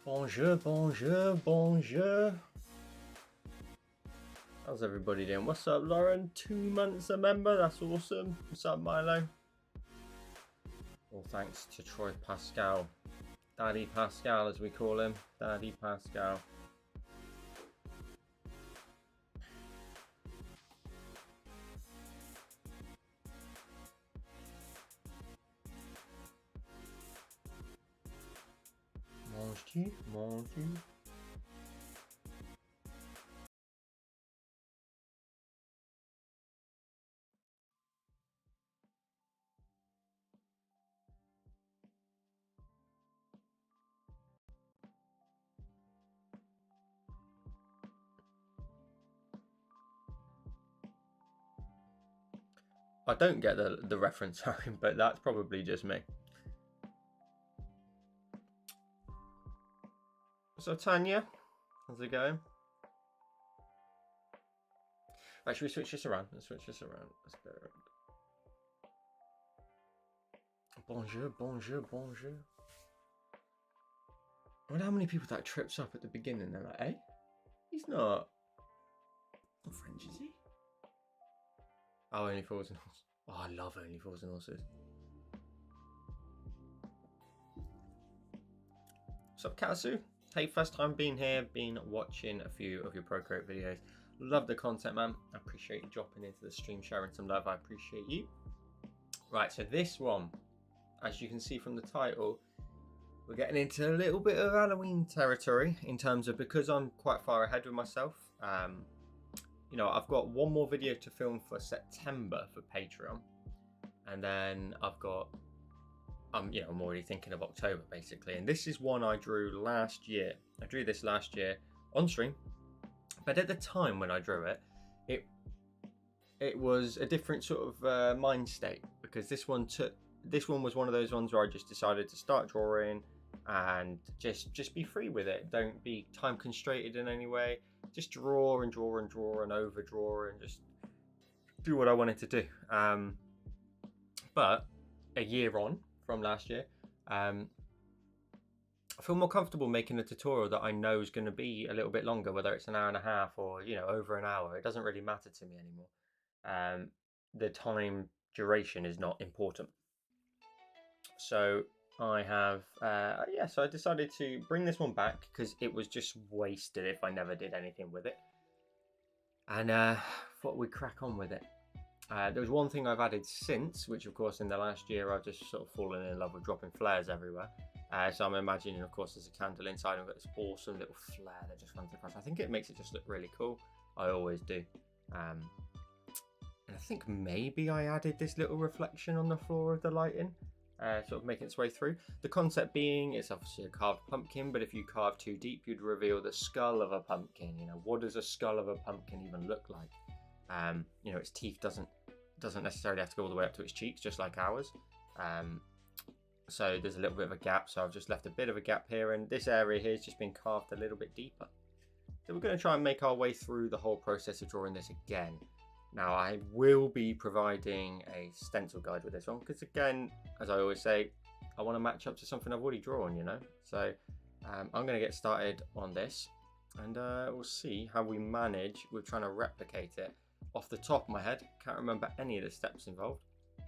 Bonjour, bonjour, bonjour. How's everybody doing? What's up, Lauren? 2 months a member. That's awesome. What's up, Milo? All thanks to Troy Pascal. Daddy Pascal, as we call him. Daddy Pascal. Mange-tu? Mange-tu? I don't get the reference, sorry, but that's probably just me. So Tanya, how's it going? Right, should we switch this around? Let's switch this around. Let's go around. Bonjour, bonjour, bonjour. I wonder how many people that trips up at the beginning. They're like, "Hey, he's not French, is he?" Oh, Only Fools and Horses. Oh, I love Only Fools and Horses. What's up, Katsu? Hey, first time being here, been watching a few of your Procreate videos. Love the content, man. I appreciate you dropping into the stream, sharing some love. I appreciate you. Right, so this one, as you can see from the title, we're getting into a little bit of Halloween territory in terms of, because I'm quite far ahead with myself. You know, I've got one more video to film for September for Patreon, and then I've got, you know, I'm already thinking of October basically. And this is one I drew last year. I drew this last year on stream, but at the time when I drew it, it was a different sort of mind state, because this one was one of those ones where I just decided to start drawing and just be free with it. Don't be time constrained in any way. Just draw and draw and draw and overdraw and just do what I wanted to do. But a year on from last year, I feel more comfortable making a tutorial that I know is going to be a little bit longer, whether it's an hour and a half or, you know, over an hour. It doesn't really matter to me anymore. The time duration is not important. So I have, so I decided to bring this one back because it was just wasted if I never did anything with it. And thought we'd crack on with it. There was one thing I've added since, which of course in the last year I've just sort of fallen in love with dropping flares everywhere. So I'm imagining, of course, there's a candle inside and I've got this awesome little flare that just runs across. I think it makes it just look really cool. I always do. And I think maybe I added this little reflection on the floor of the lighting, sort of making its way through. The concept being, it's obviously a carved pumpkin, but if you carve too deep, you'd reveal the skull of a pumpkin. You know, what does a skull of a pumpkin even look like? You know, its teeth doesn't necessarily have to go all the way up to its cheeks, just like ours. So there's a little bit of a gap, so I've just left a bit of a gap here, and this area here has just been carved a little bit deeper. So we're going to try and make our way through the whole process of drawing this again. Now I will be providing a stencil guide with this one, because again, as I always say, I want to match up to something I've already drawn, you know. So I'm going to get started on this, and we'll see how we manage with trying to replicate it. Off the top of my head, can't remember any of the steps involved.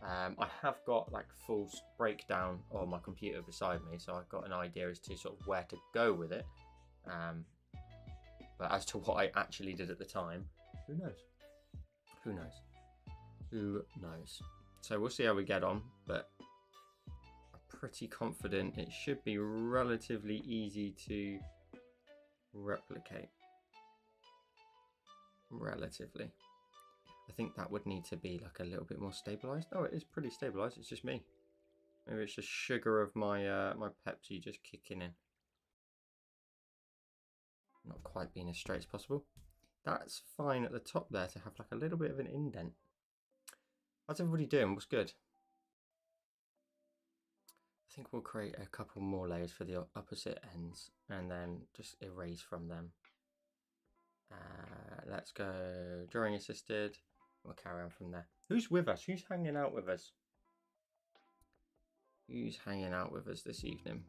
I have got like full breakdown on my computer beside me, so I've got an idea as to sort of where to go with it. But as to what I actually did at the time, who knows? Who knows? Who knows? So we'll see how we get on, but I'm pretty confident it should be relatively easy to replicate. Relatively. I think that would need to be like a little bit more stabilized. Oh, it is pretty stabilized. It's just me. Maybe it's just sugar of my my Pepsi just kicking in. Not quite being as straight as possible. That's fine at the top there to have like a little bit of an indent. How's everybody doing? What's good? I think we'll create a couple more layers for the opposite ends and then just erase from them. Let's go drawing assisted. We'll carry on from there. Who's with us? Who's hanging out with us? Who's hanging out with us this evening?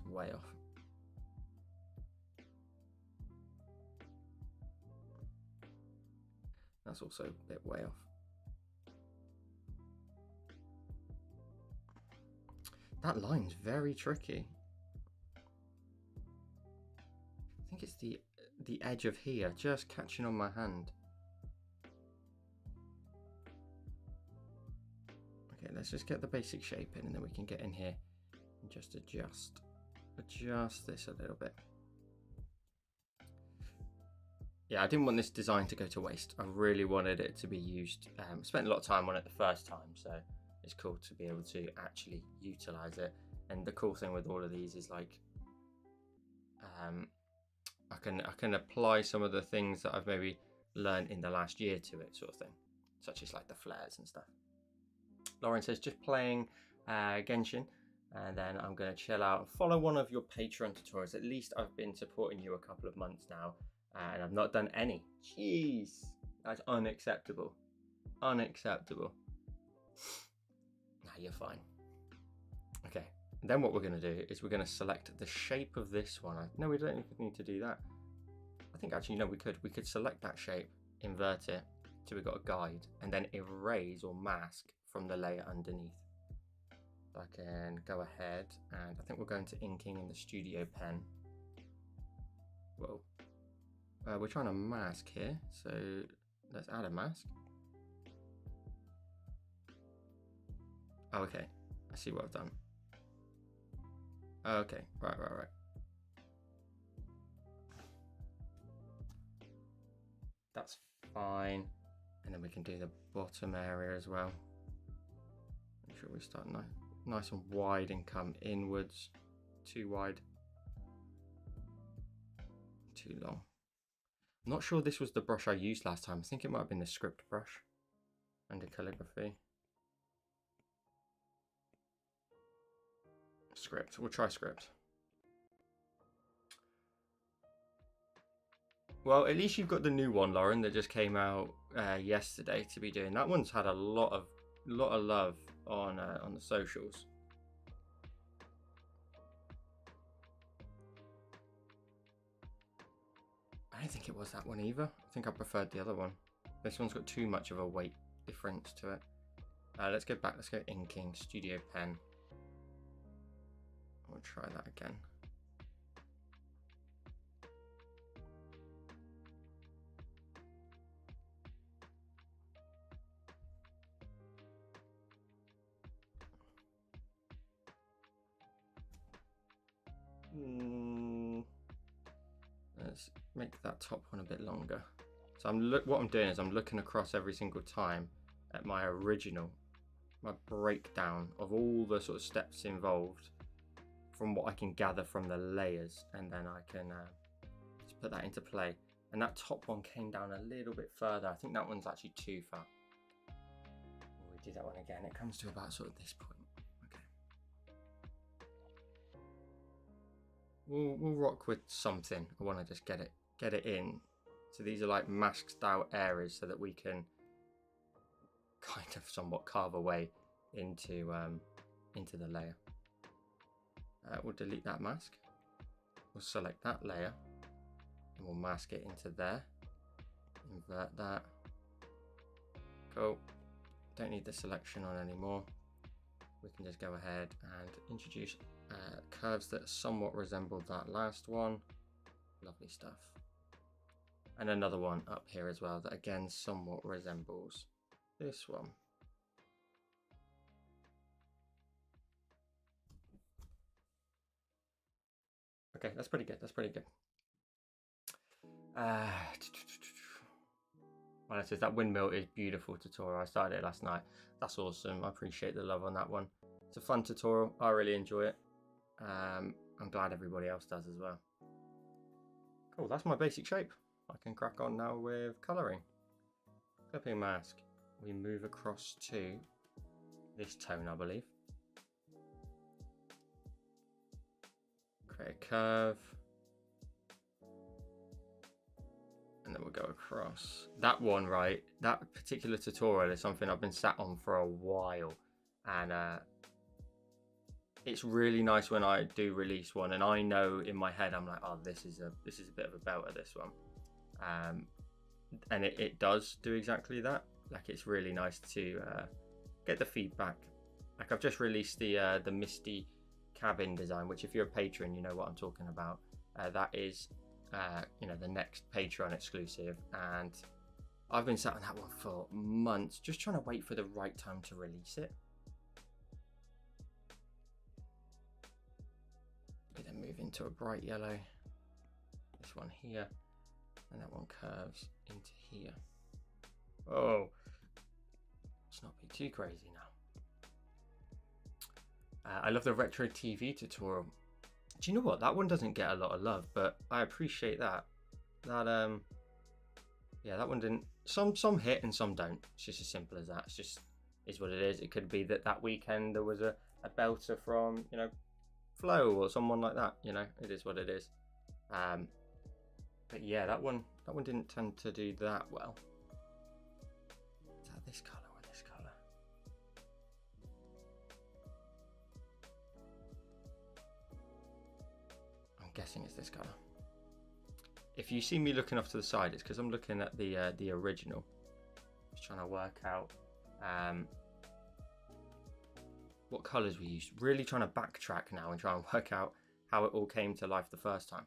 way off. That's also a bit way off. That line's very tricky. I think it's the edge of here just catching on my hand. Okay, let's just get the basic shape in and then we can get in here and just adjust this a little bit. Yeah, I didn't want this design to go to waste. I really wanted it to be used. Spent a lot of time on it the first time, so it's cool to be able to actually utilize it. And the cool thing with all of these is like I can apply some of the things that I've maybe learned in the last year to it, sort of thing, such as like the flares and stuff. Lauren says just playing Genshin, and then I'm going to chill out and follow one of your Patreon tutorials. At least I've been supporting you a couple of months now, and I've not done any. Jeez, that's unacceptable. Unacceptable. Nah, you're fine. Okay, and then what we're going to do is we're going to select the shape of this one. No, we don't even need to do that. I think actually, no, we could select that shape, invert it, so we've got a guide, and then erase or mask from the layer underneath. So I can go ahead, and I think we're going to inking in the studio pen. Whoa. We're trying to mask here, so let's add a mask. Oh, okay, I see what I've done. Okay, right. That's fine. And then we can do the bottom area as well. Make sure we start nice and wide and come inwards. Too wide. Too long. I'm not sure this was the brush I used last time. I think it might have been the script brush under calligraphy. Script, we'll try script. Well, at least you've got the new one, Lauren, that just came out yesterday to be doing. That one's had a lot of love on the socials. I don't think it was that one either. I think I preferred the other one. This one's got too much of a weight difference to it. Let's go back. Let's go inking, studio pen. We'll try that again. Let's make that top one a bit longer. So what I'm doing is I'm looking across every single time at my breakdown of all the sort of steps involved from what I can gather from the layers, and then I can just put that into play. And that top one came down a little bit further. I think that one's actually too far. We'll do that one again. It comes to about sort of this point. We'll rock with something. I want to just get it in. So these are like masked out areas so that we can kind of somewhat carve away into the layer. We'll delete that mask. We'll select that layer and we'll mask it into there. Invert that. Cool. Don't need the selection on anymore. We can just go ahead and introduce curves that somewhat resemble that last one. Lovely stuff. And another one up here as well that again somewhat resembles this one. Okay, that's pretty good. That's pretty good. Well, it says that windmill is beautiful tutorial. I started it last night. That's awesome. I appreciate the love on that one. It's a fun tutorial. I really enjoy it. I'm glad everybody else does as well. Cool, that's my basic shape. I can crack on now with colouring. Clipping mask. We move across to this tone, I believe. Create a curve. And then we'll go across. That one, right? That particular tutorial is something I've been sat on for a while. And it's really nice when I do release one and I know in my head I'm like, oh, this is a bit of a belter, this one. And it does do exactly that. Like, it's really nice to get the feedback. Like, I've just released the Misty cabin design, which if you're a patron, you know what I'm talking about. That is you know, the next Patreon exclusive, and I've been sat on that one for months, just trying to wait for the right time to release it. We then move into a bright yellow. This one here, and that one curves into here. Oh, let's not be too crazy now. I love the retro TV tutorial. Do you know what? That one doesn't get a lot of love, but I appreciate that. Yeah, that one didn't. Some hit and some don't. It's just as simple as that. It's just is what it is. It could be that weekend there was a belter from, you know, Flow or someone like that. You know, it is what it is. But yeah, that one didn't tend to do that well. Is that this color or this color? I'm guessing it's this color. If you see me looking off to the side, it's because I'm looking at the original. Just trying to work out what colors we used. Really trying to backtrack now and try and work out how it all came to life the first time.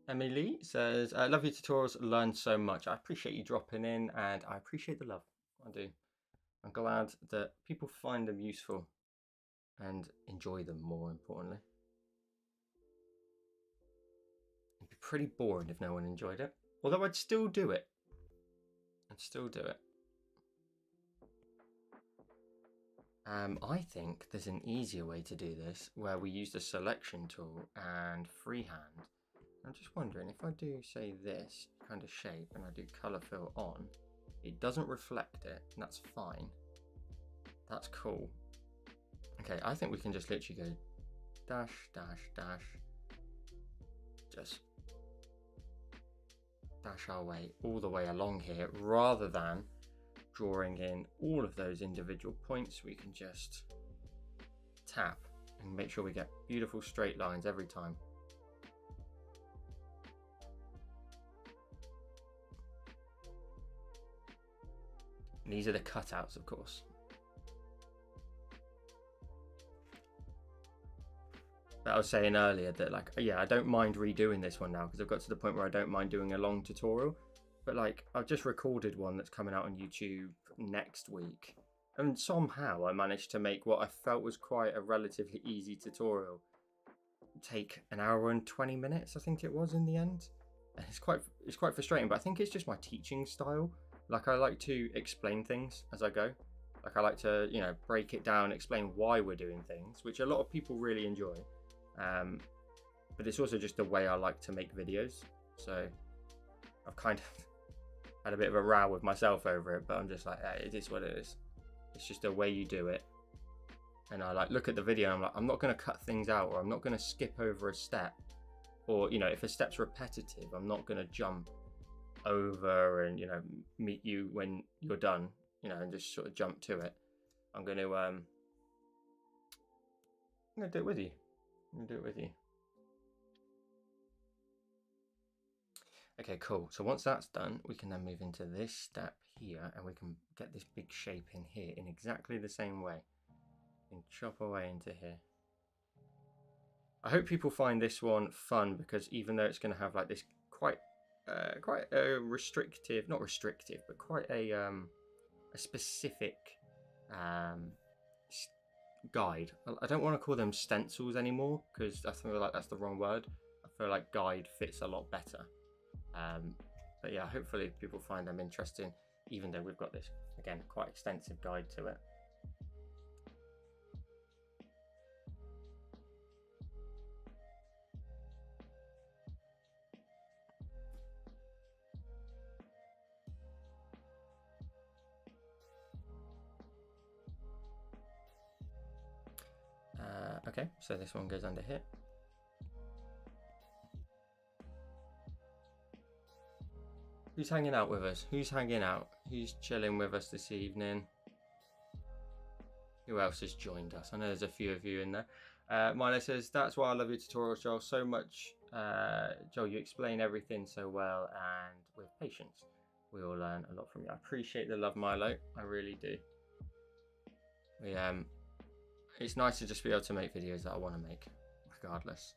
Emily says, I love your tutorials, learned so much. I appreciate you dropping in, and I appreciate the love. I do. I'm glad that people find them useful and enjoy them, more importantly. It'd be pretty boring if no one enjoyed it. Although I'd still do it. I think there's an easier way to do this where we use the selection tool and freehand. I'm just wondering if I do, say, this kind of shape and I do color fill on, it doesn't reflect it, and that's fine. That's cool. Okay, I think we can just literally go dash, dash, dash. Just dash our way all the way along here, rather than drawing in all of those individual points. We can just tap and make sure we get beautiful straight lines every time. And these are the cutouts, of course. But I was saying earlier that, like, yeah, I don't mind redoing this one now because I've got to the point where I don't mind doing a long tutorial. But like, I've just recorded one that's coming out on YouTube next week, and somehow I managed to make what I felt was quite a relatively easy tutorial take an hour and 20 minutes, I think it was, in the end. And it's quite frustrating, but I think it's just my teaching style. Like, I like to explain things as I go. Like, I like to, you know, break it down, explain why we're doing things, which a lot of people really enjoy. But it's also just the way I like to make videos. So I've kind of had a bit of a row with myself over it, but I'm just like, it is what it is. It's just the way you do it. And I like look at the video and I'm like, I'm not going to cut things out, or I'm not going to skip over a step, or, you know, if a step's repetitive, I'm not going to jump over and, you know, meet you when you're done, you know, and just sort of jump to it. I'm going to do it with you. Okay, cool. So once that's done, we can then move into this step here, and we can get this big shape in here in exactly the same way. And chop away into here. I hope people find this one fun, because even though it's going to have like this quite a restrictive, not restrictive, but quite a specific guide. I don't want to call them stencils anymore, because I feel like that's the wrong word. I feel like guide fits a lot better. But yeah, hopefully people find them interesting, even though we've got this, again, quite extensive guide to it. Okay, so this one goes under here. Who's hanging out with us? Who's hanging out? Who's chilling with us this evening? Who else has joined us? I know there's a few of you in there. Milo says, that's why I love your tutorials, Joel, so much. Joel, you explain everything so well and with patience. We all learn a lot from you. I appreciate the love, Milo. I really do. It's nice to just be able to make videos that I want to make, regardless.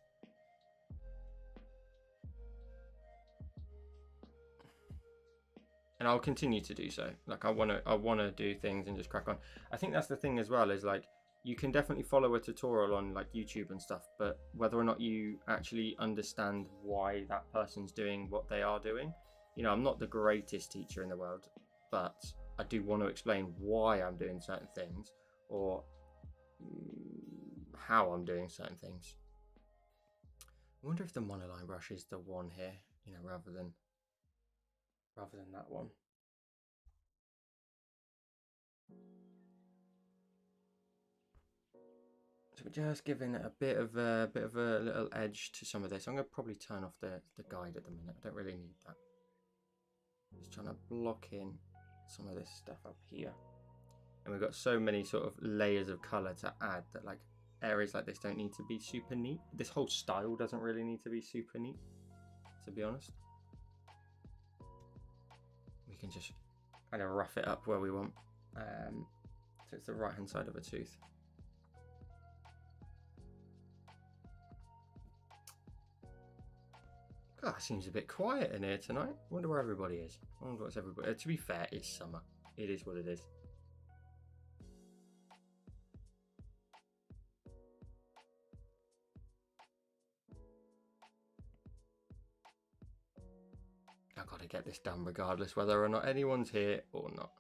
And I'll continue to do so. Like I wanna do things and just crack on. I think that's the thing as well, is like you can definitely follow a tutorial on like YouTube and stuff, but whether or not you actually understand why that person's doing what they are doing, you know, I'm not the greatest teacher in the world, but I do want to explain why I'm doing certain things or how I'm doing certain things. I wonder if the monoline brush is the one here, you know, rather than that one. So we're just giving it a bit of a little edge to some of this. I'm going to probably turn off the guide at the minute. I don't really need that. Just trying to block in some of this stuff up here. And we've got so many sort of layers of colour to add that like areas like this don't need to be super neat. This whole style doesn't really need to be super neat, to be honest. We can just kind of rough it up where we want. So it's the right hand side of a tooth. God, it seems a bit quiet in here tonight. I wonder where everybody is. I wonder what's everybody. To be fair, it's summer. It is what it is. I've got to get this done regardless whether or not anyone's here or not.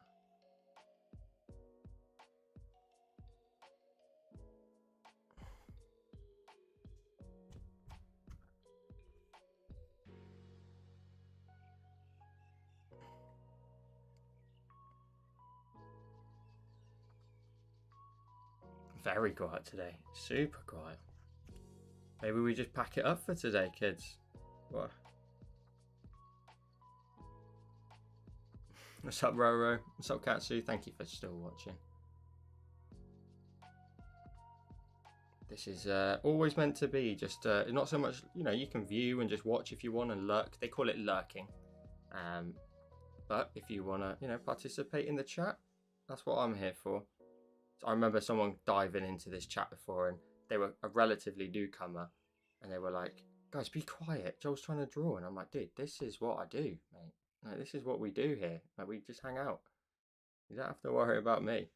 Very quiet today. Super quiet. Maybe we just pack it up for today, kids. What? What's up, Roro? What's up, Katsu? Thank you for still watching. This is always meant to be just not so much, you know, you can view and just watch if you want and lurk. They call it lurking. But if you want to, you know, participate in the chat, that's what I'm here for. So I remember someone diving into this chat before and they were a relatively newcomer and they were like, guys, be quiet. Joel's trying to draw. And I'm like, dude, this is what I do, mate. Like, this is what we do here. Like, we just hang out. You don't have to worry about me.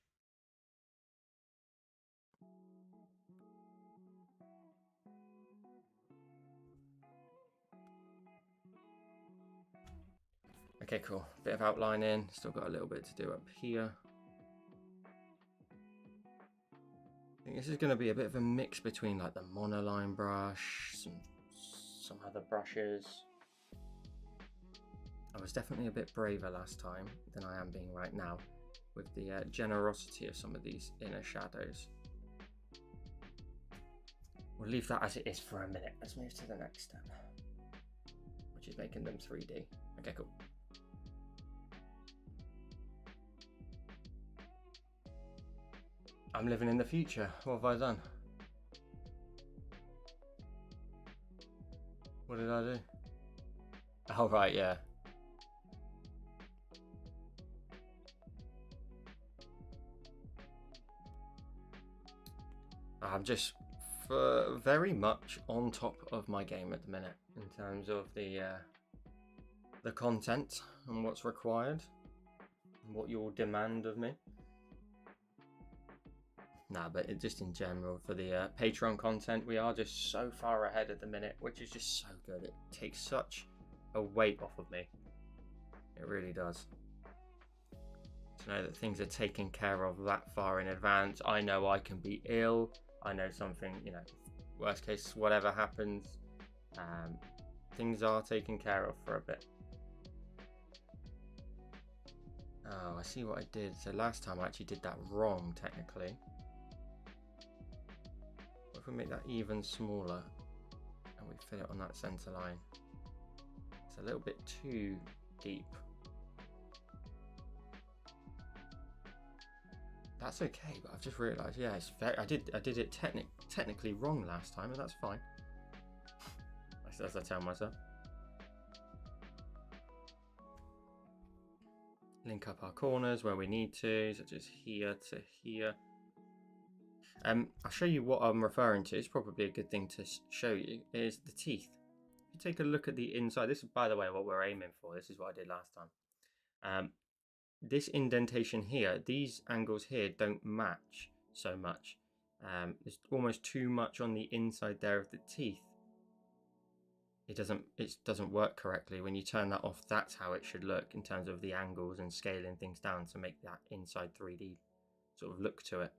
Okay, cool. Bit of outlining. Still got a little bit to do up here. I think this is going to be a bit of a mix between like the monoline brush, some other brushes. I was definitely a bit braver last time than I am being right now with the generosity of some of these inner shadows. We'll leave that as it is for a minute. Let's move to the next step, which is making them 3D. Okay, cool. I'm living in the future. What have I done? What did I do? Oh, right, yeah. I'm just very much on top of my game at the minute in terms of the content and what's required and what you'll demand of me. Nah, but just in general for the Patreon content, we are just so far ahead at the minute, which is just so good. It takes such a weight off of me. It really does. To know that things are taken care of that far in advance. I know I can be ill. I know something, you know, worst case, whatever happens, things are taken care of for a bit. Oh, I see what I did. So last time I actually did that wrong, technically. What if we make that even smaller? And we fit it on that center line. It's a little bit too deep. That's okay, but I've just realised, yeah, it's very, I did it technically wrong last time, and that's fine. As I tell myself. Link up our corners where we need to, such as here to here. I'll show you what I'm referring to. It's probably a good thing to show you, is the teeth. If you take a look at the inside, this is, by the way, what we're aiming for. This is what I did last time. This indentation here, these angles here don't match so much. There's almost too much on the inside there of the teeth. It doesn't work correctly. When you turn that off, that's how it should look in terms of the angles and scaling things down to make that inside 3D sort of look to it.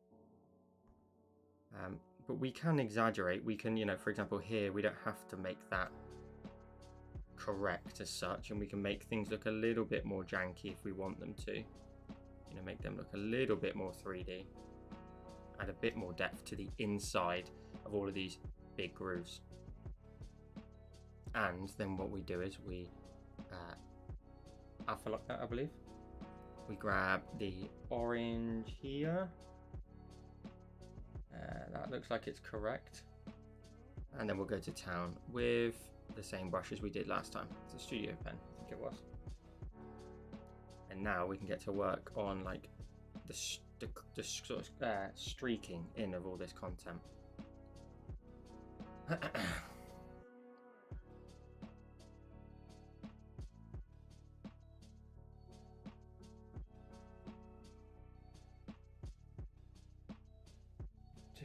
But we can exaggerate. We can, for example, here we don't have to make that correct as such, and we can make things look a little bit more janky if we want them to. Make them look a little bit more 3D. Add a bit more depth to the inside of all of these big grooves. And then what we do is we alpha lock that, I believe. We grab the orange here. That looks like it's correct. And then we'll go to town with the same brush as we did last time. It's a studio pen, I think it was. And now we can get to work on like the sort of streaking in of all this content.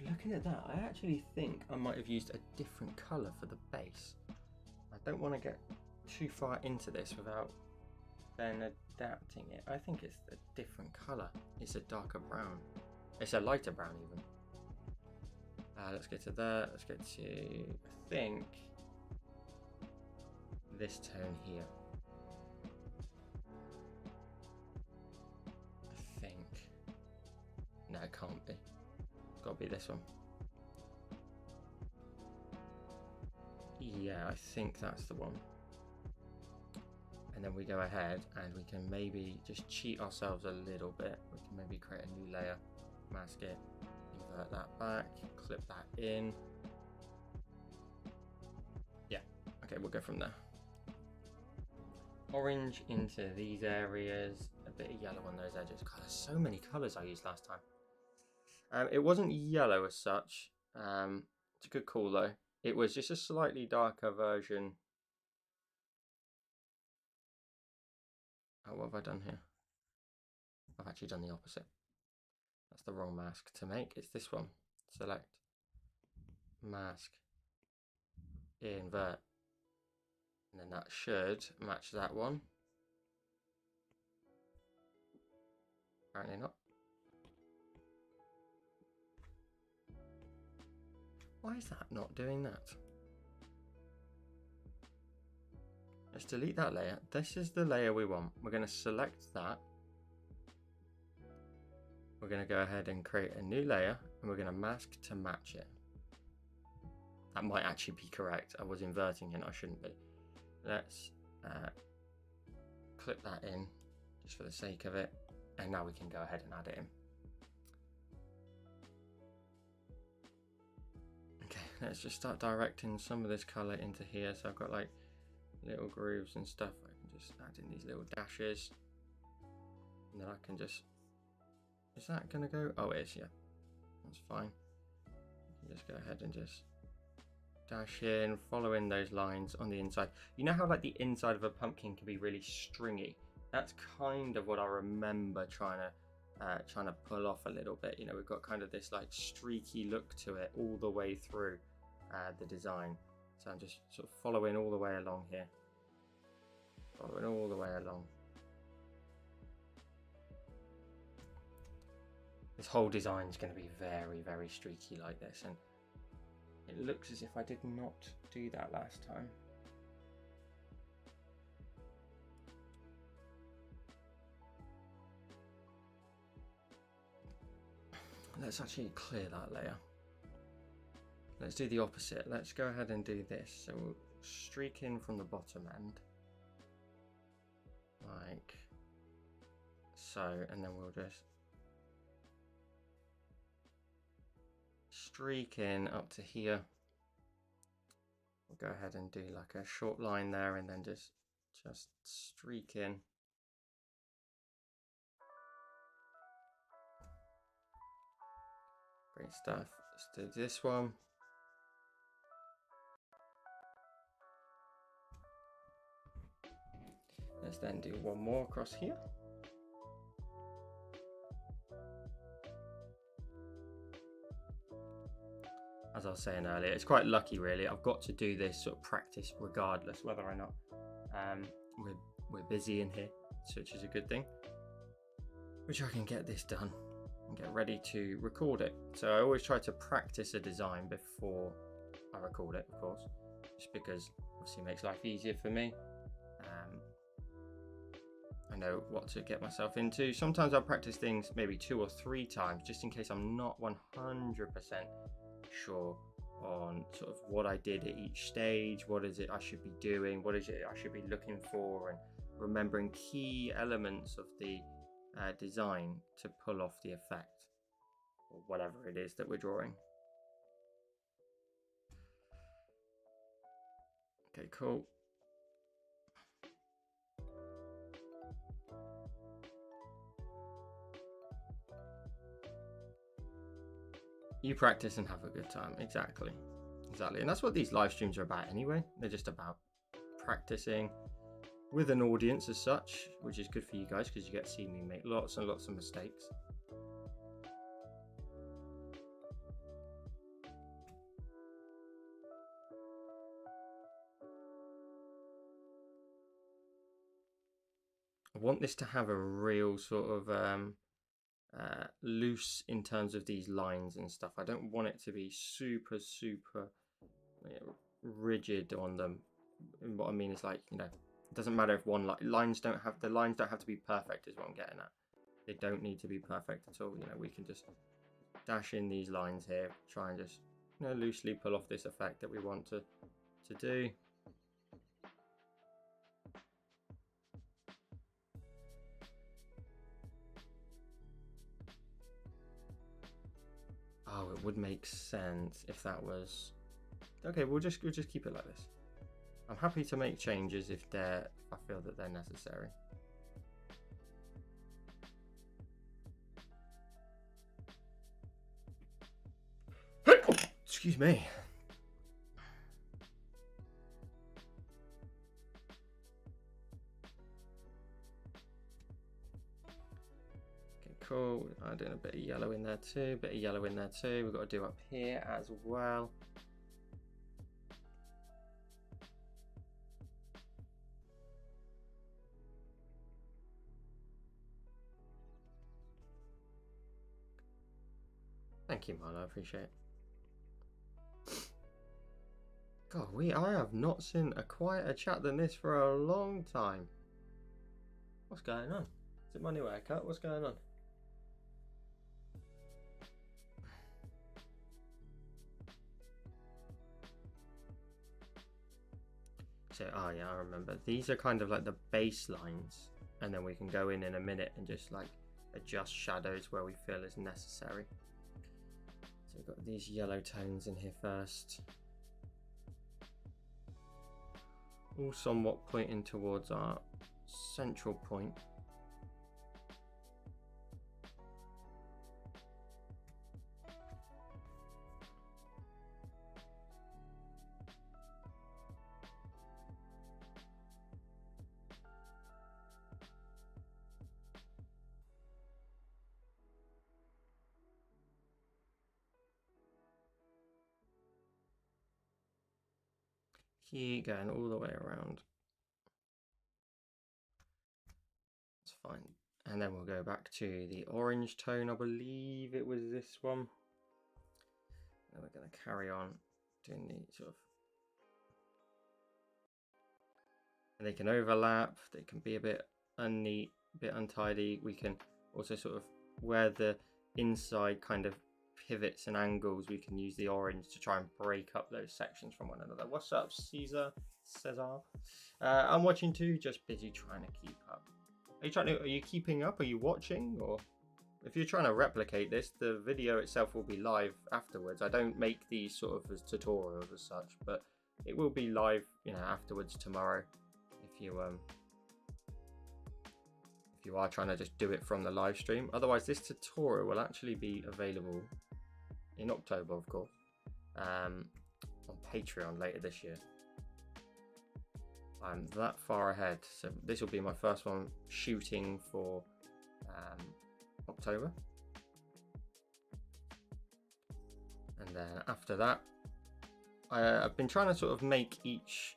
Looking at that, I actually think I might have used a different colour for the base. I don't want to get too far into this without then adapting it. I think it's a different colour. It's a darker brown. It's a lighter brown even. Let's get to that. Let's get to, I think, this tone here. I think. No, it can't be. It's got to be this one. Yeah, I think that's the one. And then we go ahead and we can maybe just cheat ourselves a little bit. We can maybe create a new layer, mask it, invert that back, clip that in. Yeah, okay, we'll go from there. Orange into these areas, a bit of yellow on those edges. God, there's so many colours I used last time. It wasn't yellow as such. It's a good call though. It was just a slightly darker version. Oh, what have I done here? I've actually done the opposite. That's the wrong mask to make. It's this one. Select, mask, invert. And then that should match that one. Apparently not. Why is that not doing that? Let's delete that layer. This is the layer we want. We're going to select that. We're going to go ahead and create a new layer and we're going to mask to match it. That might actually be correct. I was inverting it, I shouldn't be. Let's clip that in just for the sake of it. And now we can go ahead and add it in. Let's just start directing some of this color into here. So I've got like little grooves and stuff. I can just add in these little dashes. And then I can just, is that gonna go? Oh, it is, yeah. That's fine. You can just go ahead and just dash in, following those lines on the inside. You know how like the inside of a pumpkin can be really stringy? That's kind of what I remember trying to pull off a little bit. We've got kind of this like streaky look to it all the way through the design. So I'm just sort of following all the way along here. Following all the way along. This whole design is going to be very, very streaky like this. And it looks as if I did not do that last time. Let's actually clear that layer. Let's do the opposite. Let's go ahead and do this. So we'll streak in from the bottom end. like so, and then we'll just streak in up to here. We'll go ahead and do like a short line there, and then just streak in. Great stuff. Let's do this one. Let's then do one more across here. As I was saying earlier, it's quite lucky really. I've got to do this sort of practice regardless whether or not we're busy in here, which is a good thing. Which I can get this done and get ready to record it. So I always try to practice a design before I record it, of course, just because obviously it makes life easier for me. I know what to get myself into. Sometimes I'll practice things maybe 2 or 3 times just in case I'm not 100% sure on sort of what I did at each stage, what is it I should be doing, what is it I should be looking for, and remembering key elements of the design to pull off the effect or whatever it is that we're drawing. Okay, cool. You practice and have a good time. Exactly. And that's what these live streams are about anyway. They're just about practicing with an audience as such, which is good for you guys because you get to see me make lots and lots of mistakes. I want this to have a real sort of loose in terms of these lines and stuff. I don't want it to be super rigid on them. And what I mean is, like, you know, it doesn't matter if one lines don't have to be perfect, is what I'm getting at. They don't need to be perfect at all. You know, we can just dash in these lines here, try and just, you know, loosely pull off this effect that we want to do. Oh, it would make sense if that was okay. We'll just keep it like this. I'm happy to make changes if I feel that they're necessary. Excuse me. Okay, cool. I'm doing a bit of yellow in there too. We've got to do up here as well. Thank you, Marlo. I appreciate it. God, I have not seen a quieter chat than this for a long time. What's going on? Is it my new haircut? What's going on? So, oh yeah, I remember. These are kind of like the baselines, and then we can go in a minute and just like adjust shadows where we feel is necessary. So we've got these yellow tones in here first. All somewhat pointing towards our central point. Keep going all the way around. That's fine. And then we'll go back to the orange tone. I believe it was this one. And we're going to carry on doing the sort of, and they can overlap, they can be a bit unneat, a bit untidy. We can also sort of, where the inside kind of pivots and angles, we can use the orange to try and break up those sections from one another. What's up, Cesar? I'm watching too, just busy trying to keep up. Are you keeping up? Are you watching? Or if you're trying to replicate this, the video itself will be live afterwards. I don't make these sort of as tutorials as such, but it will be live, you know, afterwards tomorrow. If you are trying to just do it from the live stream. Otherwise, this tutorial will actually be available in October, of course, on Patreon later this year. I'm that far ahead, so this will be my first one shooting for October, and then after that I've been trying to sort of make each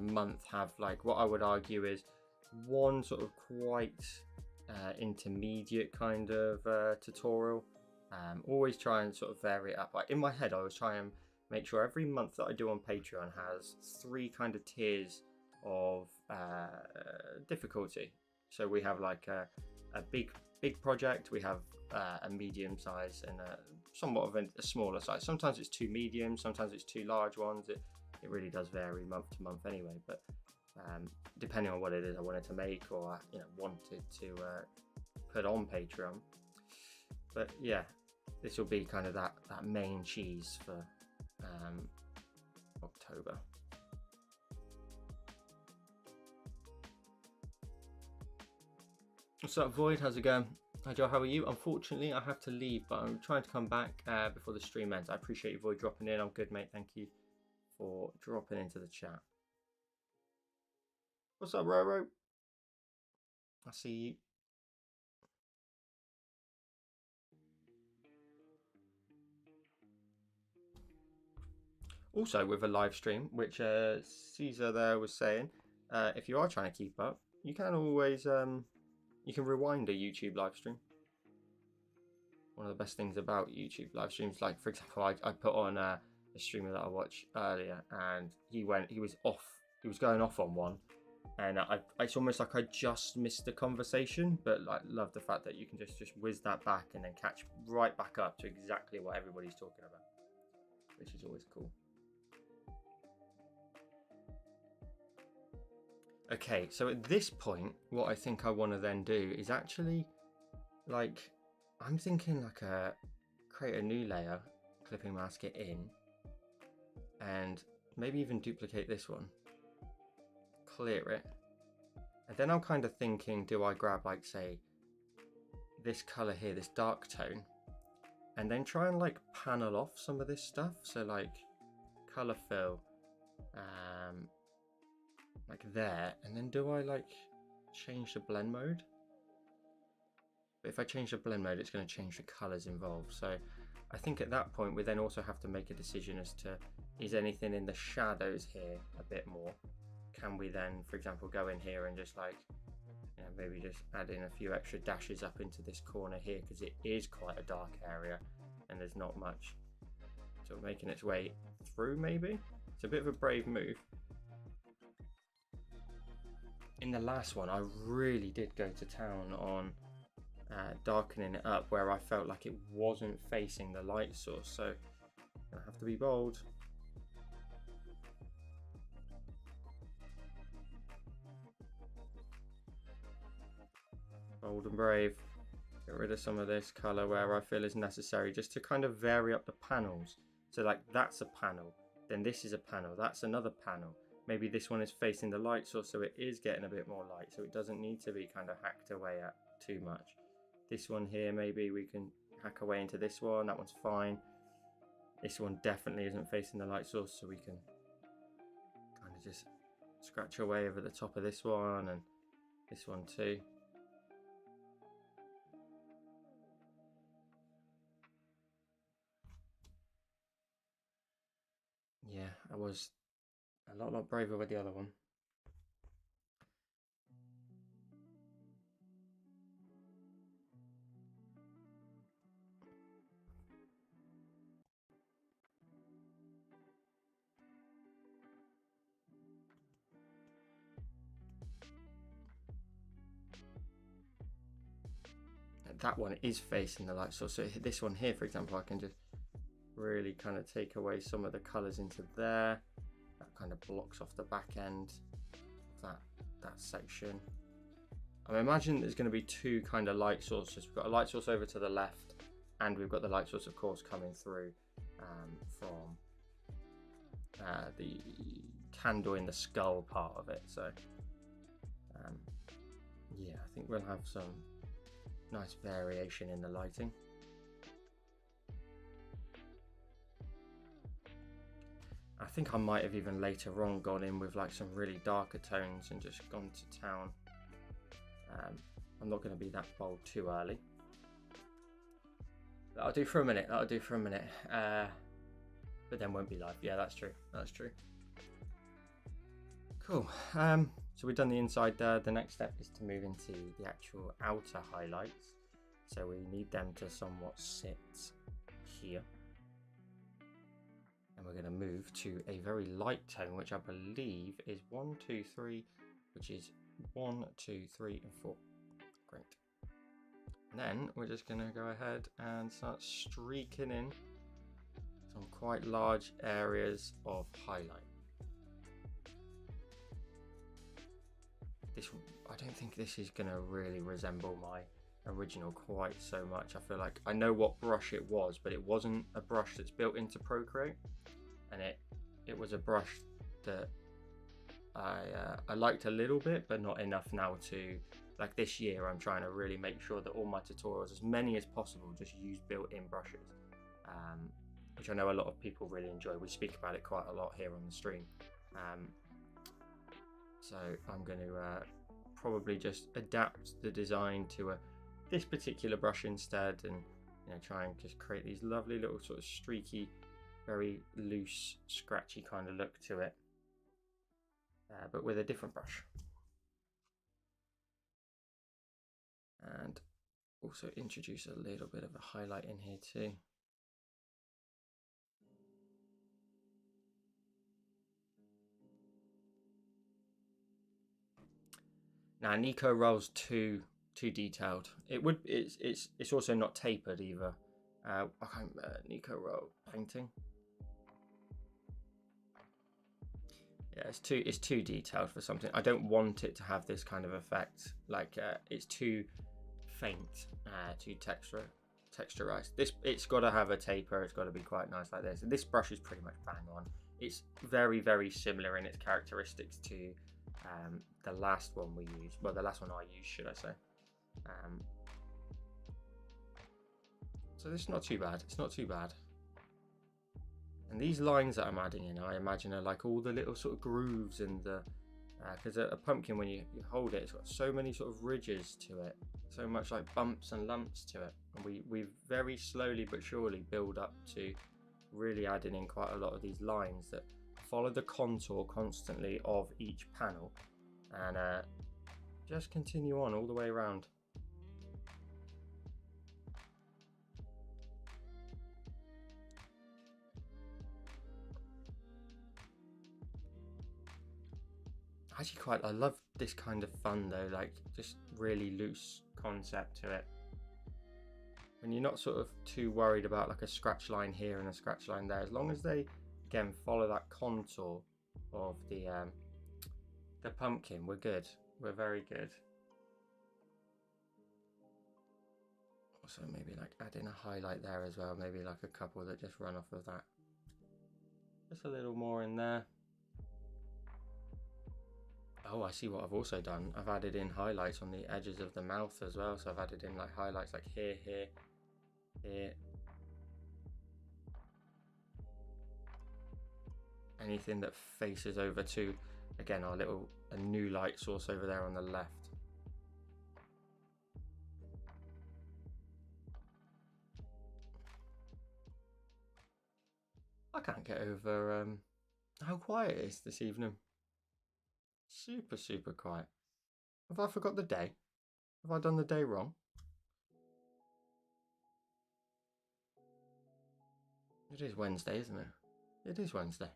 month have like what I would argue is one sort of quite intermediate kind of tutorial. Always try and sort of vary it up. Like in my head I was trying to make sure every month that I do on Patreon has 3 kind of tiers of difficulty. So we have like a big project, we have a medium size, and somewhat of a smaller size. Sometimes it's 2 mediums, sometimes it's 2 large ones. It really does vary month to month anyway, but depending on what it is I wanted to make, or you know, wanted to put on Patreon. But yeah, this will be kind of that main cheese for October. What's up, Void? How's it going? Hi Joe, how are you? Unfortunately, I have to leave, but I'm trying to come back before the stream ends. I appreciate you, Void, dropping in. I'm good, mate. Thank you for dropping into the chat. What's up, Roro? I see you. Also, with a live stream, which Caesar there was saying, if you are trying to keep up, you can always you can rewind a YouTube live stream. One of the best things about YouTube live streams, like for example, I put on a streamer that I watched earlier, and he was going off on one, and it's almost like I just missed the conversation, but like love the fact that you can just whiz that back and then catch right back up to exactly what everybody's talking about, which is always cool. Okay, so at this point, what I think I want to then do is actually, like, I'm thinking like create a new layer, clipping mask it in, and maybe even duplicate this one, clear it, and then I'm kind of thinking, do I grab like, say, this color here, this dark tone, and then try and like panel off some of this stuff, so like color fill, like there, and then do I like change the blend mode? But if I change the blend mode, it's going to change the colors involved. So I think at that point we then also have to make a decision as to, is anything in the shadows here a bit more? Can we then, for example, go in here and just like, you know, maybe just add in a few extra dashes up into this corner here, because it is quite a dark area and there's not much sort of making its way through. Maybe it's a bit of a brave move. In the last one, I really did go to town on darkening it up where I felt like it wasn't facing the light source, so I have to be bold. Bold and brave. Get rid of some of this color where I feel is necessary, just to kind of vary up the panels. So like that's a panel, then this is a panel, that's another panel. Maybe this one is facing the light source, so it is getting a bit more light, so it doesn't need to be kind of hacked away at too much. This one here, maybe we can hack away into this one, that one's fine. This one definitely isn't facing the light source, so we can kind of just scratch away over the top of this one and this one too. Yeah, I was a lot braver with the other one. That one is facing the light source, so this one here, for example, I can just really kind of take away some of the colors into there. That kind of blocks off the back end of that section. I imagine there's going to be two kind of light sources. We've got a light source over to the left, and we've got the light source, of course, coming through from the candle in the skull part of it. So yeah, I think we'll have some nice variation in the lighting. I think I might have even later on gone in with like some really darker tones and just gone to town. I'm not going to be that bold too early. That'll do for a minute. But then won't be live. Yeah, that's true. That's true. Cool. So we've done the inside there. The next step is to move into the actual outer highlights. So we need them to somewhat sit here. And we're going to move to a very light tone, which I believe is 1, 2, 3, which is 1, 2, 3, and 4. Great. And then we're just going to go ahead and start streaking in some quite large areas of highlight. I don't think this is going to really resemble my original quite so much. I feel like I know what brush it was, but it wasn't a brush that's built into Procreate, and it was a brush that I liked a little bit, but not enough now to, like this year I'm trying to really make sure that all my tutorials, as many as possible, just use built-in brushes, which I know a lot of people really enjoy. We speak about it quite a lot here on the stream. So I'm going to probably just adapt the design to this particular brush instead, and try and just create these lovely little sort of streaky, very loose, scratchy kind of look to it, but with a different brush. And also introduce a little bit of a highlight in here too. Now Nico rolls too detailed. It's also not tapered either. Nico roll painting. Yeah, it's too detailed for something. I don't want it to have this kind of effect. Like it's too faint, too texturized. It's got to have a taper. It's got to be quite nice like this. And this brush is pretty much bang on. It's very, very similar in its characteristics to the last one we used. Well, the last one I used, should I say? So this is not too bad. It's not too bad. And these lines that I'm adding in, I imagine, are like all the little sort of grooves in the, because a pumpkin, when you hold it, it's got so many sort of ridges to it, so much like bumps and lumps to it. And we very slowly but surely build up to really adding in quite a lot of these lines that follow the contour constantly of each panel, and just continue on all the way around. I love this kind of fun though, like just really loose concept to it. When you're not sort of too worried about like a scratch line here and a scratch line there, as long as they again follow that contour of the pumpkin, we're good. We're very good. Also maybe like add in a highlight there as well, maybe like a couple that just run off of that. Just a little more in there. Oh, I see what I've also done. I've added in highlights on the edges of the mouth as well. So I've added in like highlights like here, here, here. Anything that faces over to, again, a new light source over there on the left. I can't get over how quiet it is this evening. Super, super quiet. Have I forgot the day? Have I done the day wrong? It is Wednesday, isn't it? It is Wednesday.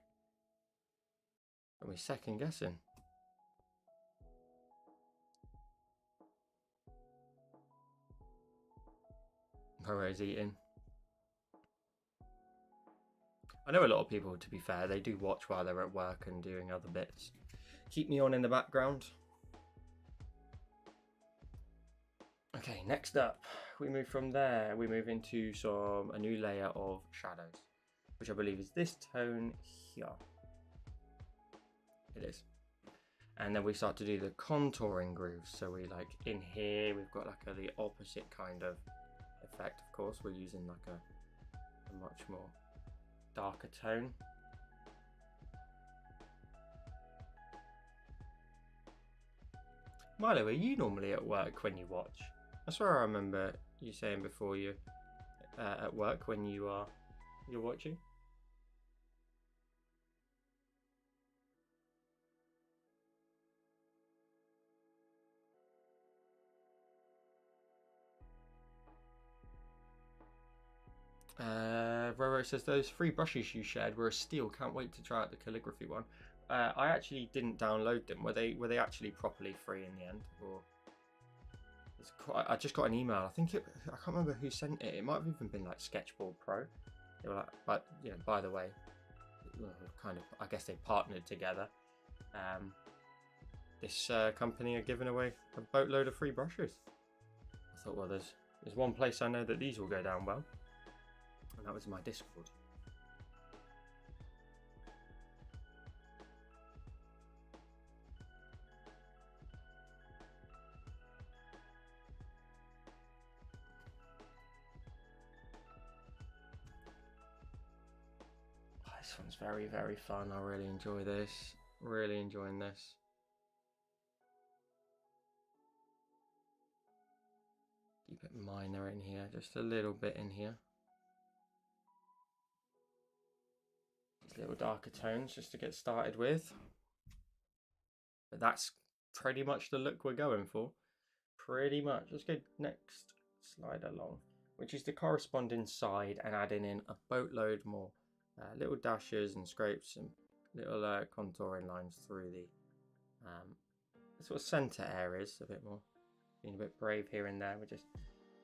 Are we second guessing? More's eating. I know a lot of people, to be fair, they do watch while they're at work and doing other bits. Keep me on in the background. Okay, next up, we move from there, we move into a new layer of shadows, which I believe is this tone here. It is. And then we start to do the contouring grooves. So we like in here, we've got like the opposite kind of effect. Of course, we're using like a much more darker tone. Milo, are you normally at work when you watch? I swear I remember you saying before you at work when you're watching. Roro says those 3 brushes you shared were a steal. Can't wait to try out the calligraphy one. I actually didn't download them. Were they actually properly free in the end, or? I just got an email. I can't remember who sent it. It might have even been like Sketchboard Pro. They were like, but you know, by the way, kind of. I guess they partnered together. This company are giving away a boatload of free brushes. I thought, well, there's one place I know that these will go down well, and that was my Discord. This one's very, very fun. I really enjoy this. Really enjoying this. Keep it minor in here, just a little bit in here. These little darker tones just to get started with. But that's pretty much the look we're going for. Pretty much. Let's go next slide along, which is the corresponding side, and adding in a boatload more little dashes and scrapes and little contouring lines through the sort of center areas a bit more. Being a bit brave here and there. We're just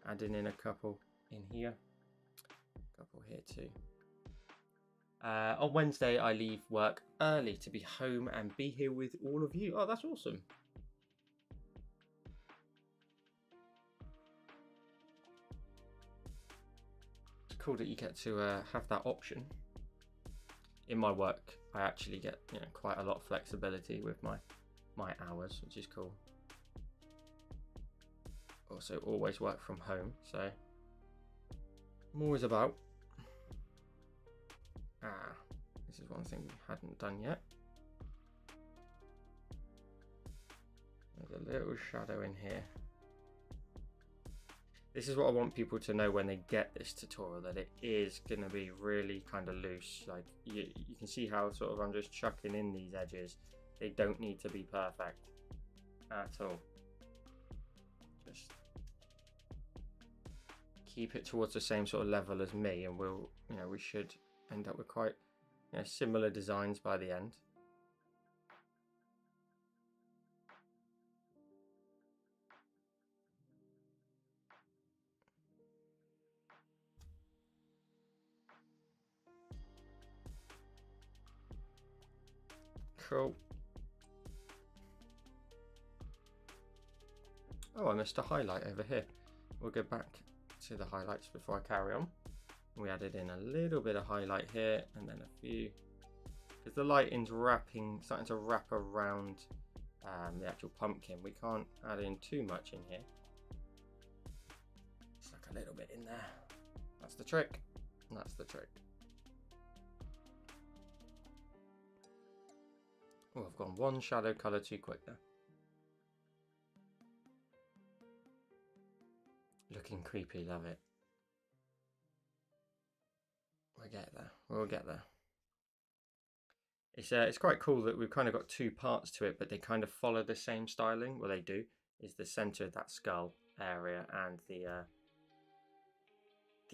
adding in a couple in here, a couple here too. On Wednesday, I leave work early to be home and be here with all of you. Oh, that's awesome. It's cool that you get to have that option. In my work, I actually get quite a lot of flexibility with my hours, which is cool. Also, always work from home, so I'm always about. This is one thing we hadn't done yet. There's a little shadow in here. This is what I want people to know when they get this tutorial, that it is going to be really kind of loose. Like you can see how sort of I'm just chucking in these edges. They don't need to be perfect at all. Just keep it towards the same sort of level as me, and we should end up with quite similar designs by the end. Cool. Oh, I missed a highlight over here. We'll go back to the highlights before I carry on. We added in a little bit of highlight here, and then a few, because the lighting's starting to wrap around the actual pumpkin. We can't add in too much in here. Just like a little bit in there. That's the trick. That's the trick. Oh, I've gone one shadow color too quick there. Looking creepy, love it. We'll get there. We'll get there. It's quite cool that we've kind of got 2 parts to it, but they kind of follow the same styling. Well, they do. Is the center of that skull area, and the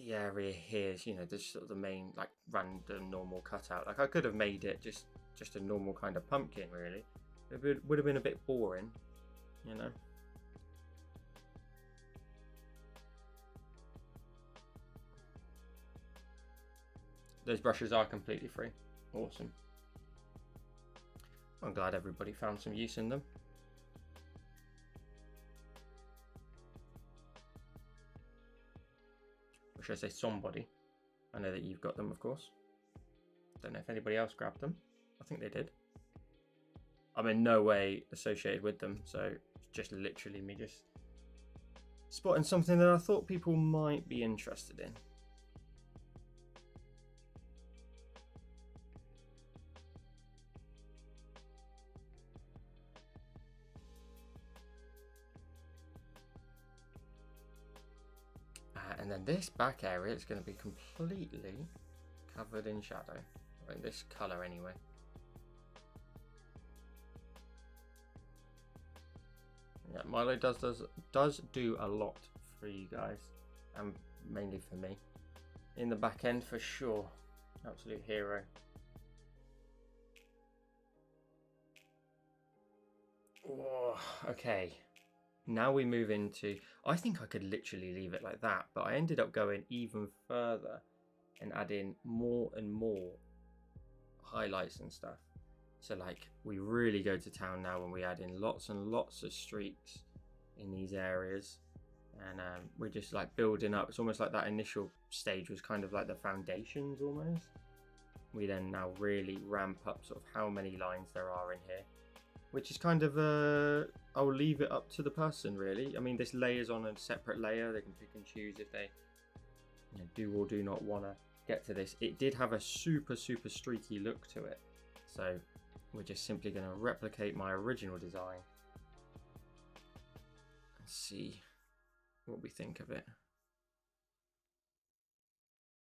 area here is just sort of the main like random normal cutout. Like I could have made it just a normal kind of pumpkin, really. It would have been a bit boring, Those brushes are completely free. Awesome. I'm glad everybody found some use in them. or should I say somebody. I know that you've got them, of course. Don't know if anybody else grabbed them. I think they did. I'm in no way associated with them, so it's just literally me just spotting something that I thought people might be interested in. And then this back area is going to be completely covered in shadow, or in this colour anyway. Yeah, Milo does do a lot for you guys, and mainly for me. In the back end for sure, absolute hero. Oh, okay. Now we move into, I think I could literally leave it like that, but I ended up going even further and adding more and more highlights and stuff. So like we really go to town now when we add in lots and lots of streaks in these areas, and we're just like building up. It's almost like that initial stage was kind of like the foundations almost. We then now really ramp up sort of how many lines there are in here, which is kind of I'll leave it up to the person really. I mean, this layer's on a separate layer. They can pick and choose if they do or do not want to get to this. It did have a super streaky look to it, so we're just simply going to replicate my original design and see what we think of it.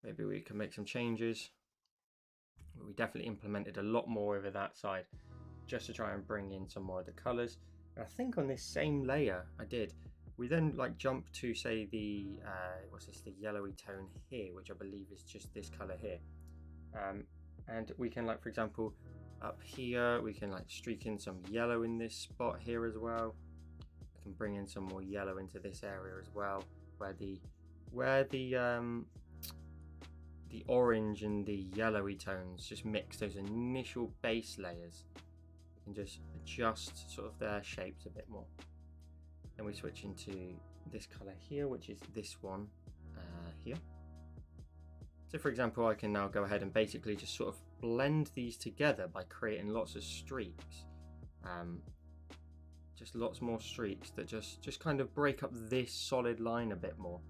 Maybe we can make some changes. We definitely implemented a lot more over that side just to try and bring in some more of the colors. And I think on this same layer we then like jump to say the what's this, the yellowy tone here, which I believe is just this color here, and we can, like, for example, up here we can like streak in some yellow in this spot here as well. I can bring in some more yellow into this area as well, where the orange and the yellowy tones just mix those initial base layers. We can just adjust sort of their shapes a bit more. Then we switch into this color here, which is this one here. So for example, I can now go ahead and basically just sort of blend these together by creating lots of streaks. Just lots more streaks that just kind of break up this solid line a bit more,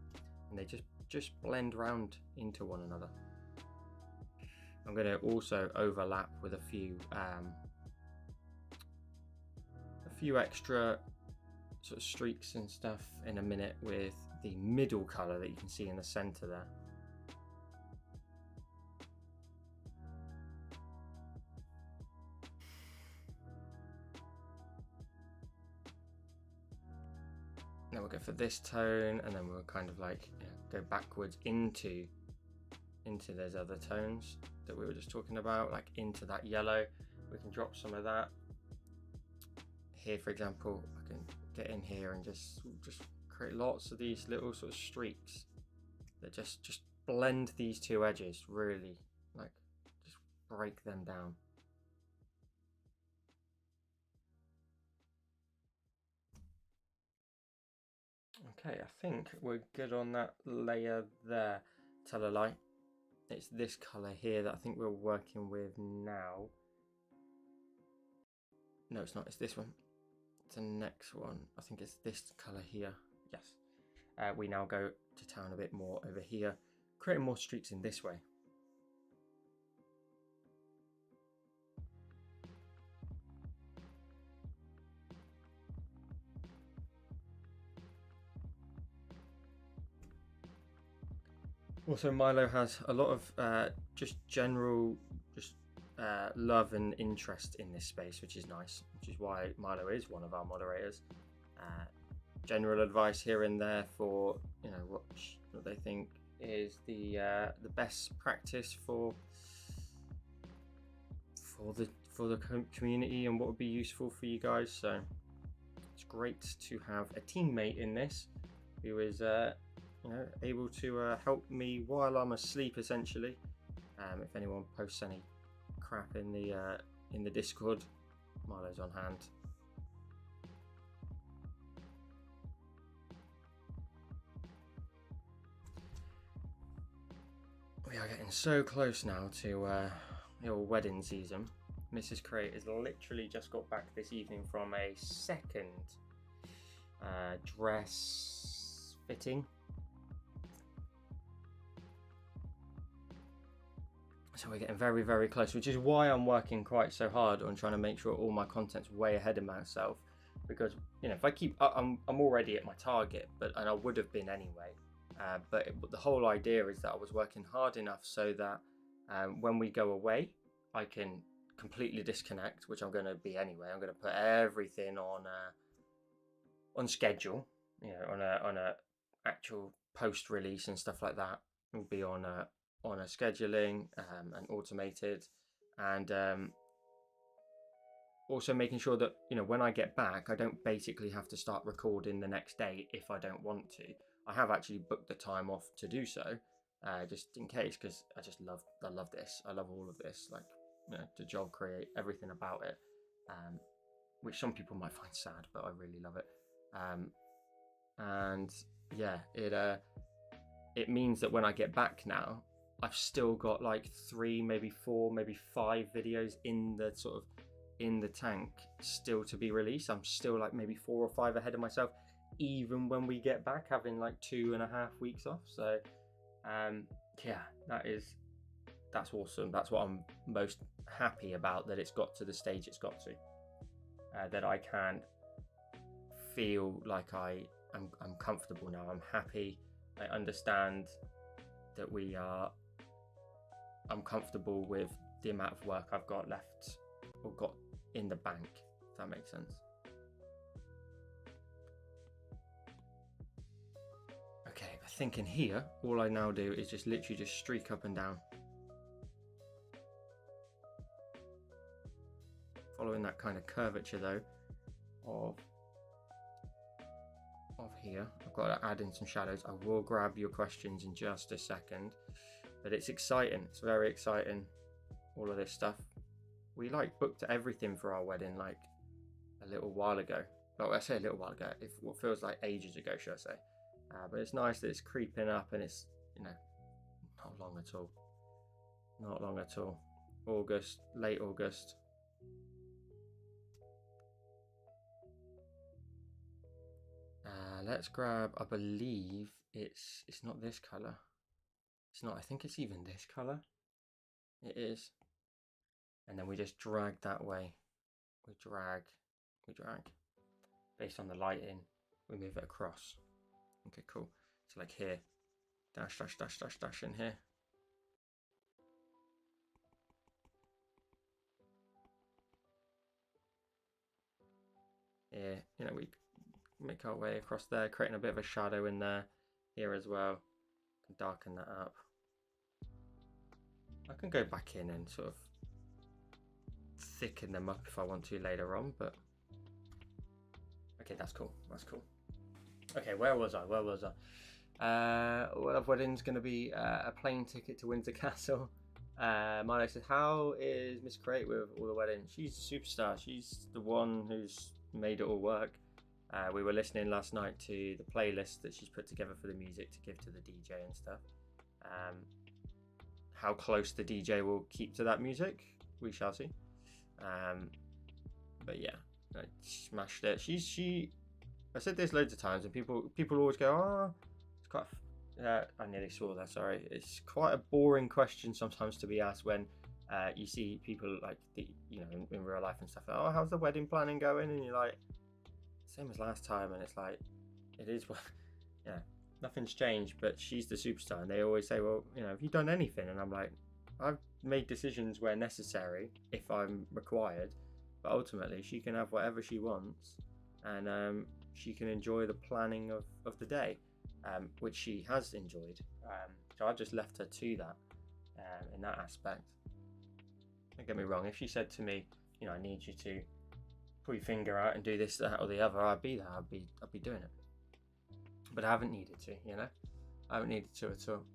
and they just blend round into one another. I'm going to also overlap with a few extra sort of streaks and stuff in a minute with the middle color that you can see in the center there. Then we'll go for this tone, and then we'll kind of like go backwards into those other tones that we were just talking about, like into that yellow. We can drop some of that here, for example. I can get in here and just create lots of these little sort of streaks that just blend these two edges, really like just break them down. Okay, I think we're good on that layer there. Tell a lie. It's this color here that I think we're working with now. No, it's not. It's this one. It's the next one. I think it's this color here. Yes. We now go to town a bit more over here, creating more streaks in this way. Also, Milo has a lot of just general love and interest in this space, which is nice, which is why Milo is one of our moderators. General advice here and there for what they think is the best practice for the community and what would be useful for you guys. So it's great to have a teammate in this who is able to help me while I'm asleep, essentially. If anyone posts any crap in the Discord, Milo's on hand. We are getting so close now to your wedding season. Mrs. Crate has literally just got back this evening from a second dress fitting. So we're getting very, very close, which is why I'm working quite so hard on trying to make sure all my content's way ahead of myself. Because, you know, if I keep, I'm already at my target, and I would have been anyway. But the whole idea is that I was working hard enough so that when we go away, I can completely disconnect, which I'm going to be anyway. I'm going to put everything on schedule, you know, on a actual post release and stuff like that. Will be on a scheduling and automated, and also making sure that, you know, when I get back, I don't basically have to start recording the next day if I don't want to. I have actually booked the time off to do so, just in case, because I love this. I love all of this, like, you know, the job, create everything about it, which some people might find sad, but I really love it. And yeah, it means that when I get back now, I've still got like 3, maybe 4, maybe 5 videos in the tank still to be released. I'm still like maybe 4 or 5 ahead of myself, even when we get back, having like 2.5 weeks off. So yeah, that's awesome. That's what I'm most happy about, that it's got to the stage it's got to, that I can feel like I'm comfortable now. I'm happy. I understand that I'm comfortable with the amount of work I've got left or got in the bank, if that makes sense. Okay, I think in here, all I now do is just literally just streak up and down. Following that kind of curvature though of here. I've got to add in some shadows. I will grab your questions in just a second, but it's exciting. It's very exciting, all of this stuff. We like booked everything for our wedding like a little while ago. Well, I say a little while ago, if what feels like ages ago, should I say. But it's nice that it's creeping up, and it's, you know, not long at all. Not long at all. August, late August. Let's grab, I believe it's not this color. It's not, I think it's even this color. It is. And then we just drag that way. We drag. Based on the lighting, we move it across. Okay, cool. So like here, dash in here. Yeah, you know, we make our way across there, creating a bit of a shadow in there, here as well. Can darken that up. I can go back in and sort of thicken them up if I want to later on, but okay, that's cool. Okay, where was I? Well, our wedding's going to be a plane ticket to Windsor Castle. Milo said, how is Miss Crate with all the weddings? She's a superstar. She's the one who's made it all work. We were listening last night to the playlist that she's put together for the music to give to the DJ and stuff. How close the DJ will keep to that music, we shall see. But yeah, I smashed it. I said this loads of times, and people always go, oh, it's quite. I nearly swore there. Sorry. It's quite a boring question sometimes to be asked when you see people like in real life and stuff. Like, oh, how's the wedding planning going? And you're like, same as last time, and it's like, it is what, yeah, nothing's changed, but she's the superstar. And they always say, well, you know, have you done anything? And I'm like, I've made decisions where necessary if I'm required, but ultimately she can have whatever she wants, and she can enjoy the planning of the day, which she has enjoyed. So I've just left her to that in that aspect. Don't get me wrong, if she said to me, you know, I need you to pull your finger out and do this, that, or the other, I'd be there. I'd be doing it. But I haven't needed to, you know. I haven't needed to at all.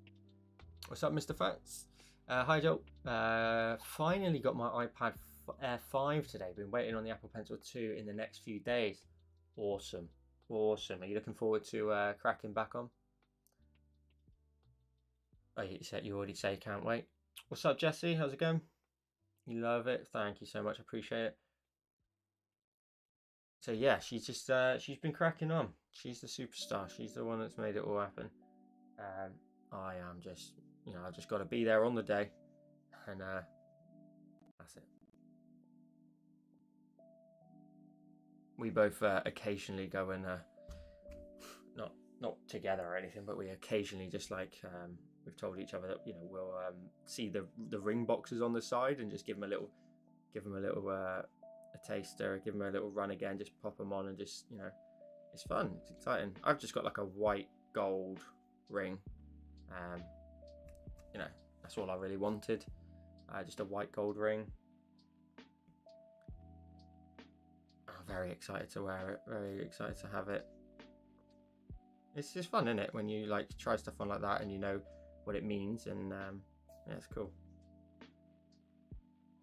What's up, Mr. Fats? Hi, Joe. Finally got my iPad Air 5 today. Been waiting on the Apple Pencil 2 in the next few days. Awesome. Are you looking forward to cracking back on? Oh, you already say can't wait. What's up, Jesse? How's it going? You love it. Thank you so much. I appreciate it. So yeah, she's been cracking on. She's the superstar. She's the one that's made it all happen. Um, I am just, I've just got to be there on the day, and that's it. We both occasionally go and not not together or anything, but we occasionally just like we've told each other that we'll see the ring boxes on the side and just give them a little a taster, give them a little run again, just pop them on and just it's fun, it's exciting. I've just got like a white gold ring, um, that's all I really wanted, just a white gold ring. I'm very excited to wear it, very excited to have it. It's just fun, isn't it, when you like try stuff on like that and you know what it means, and yeah, it's cool.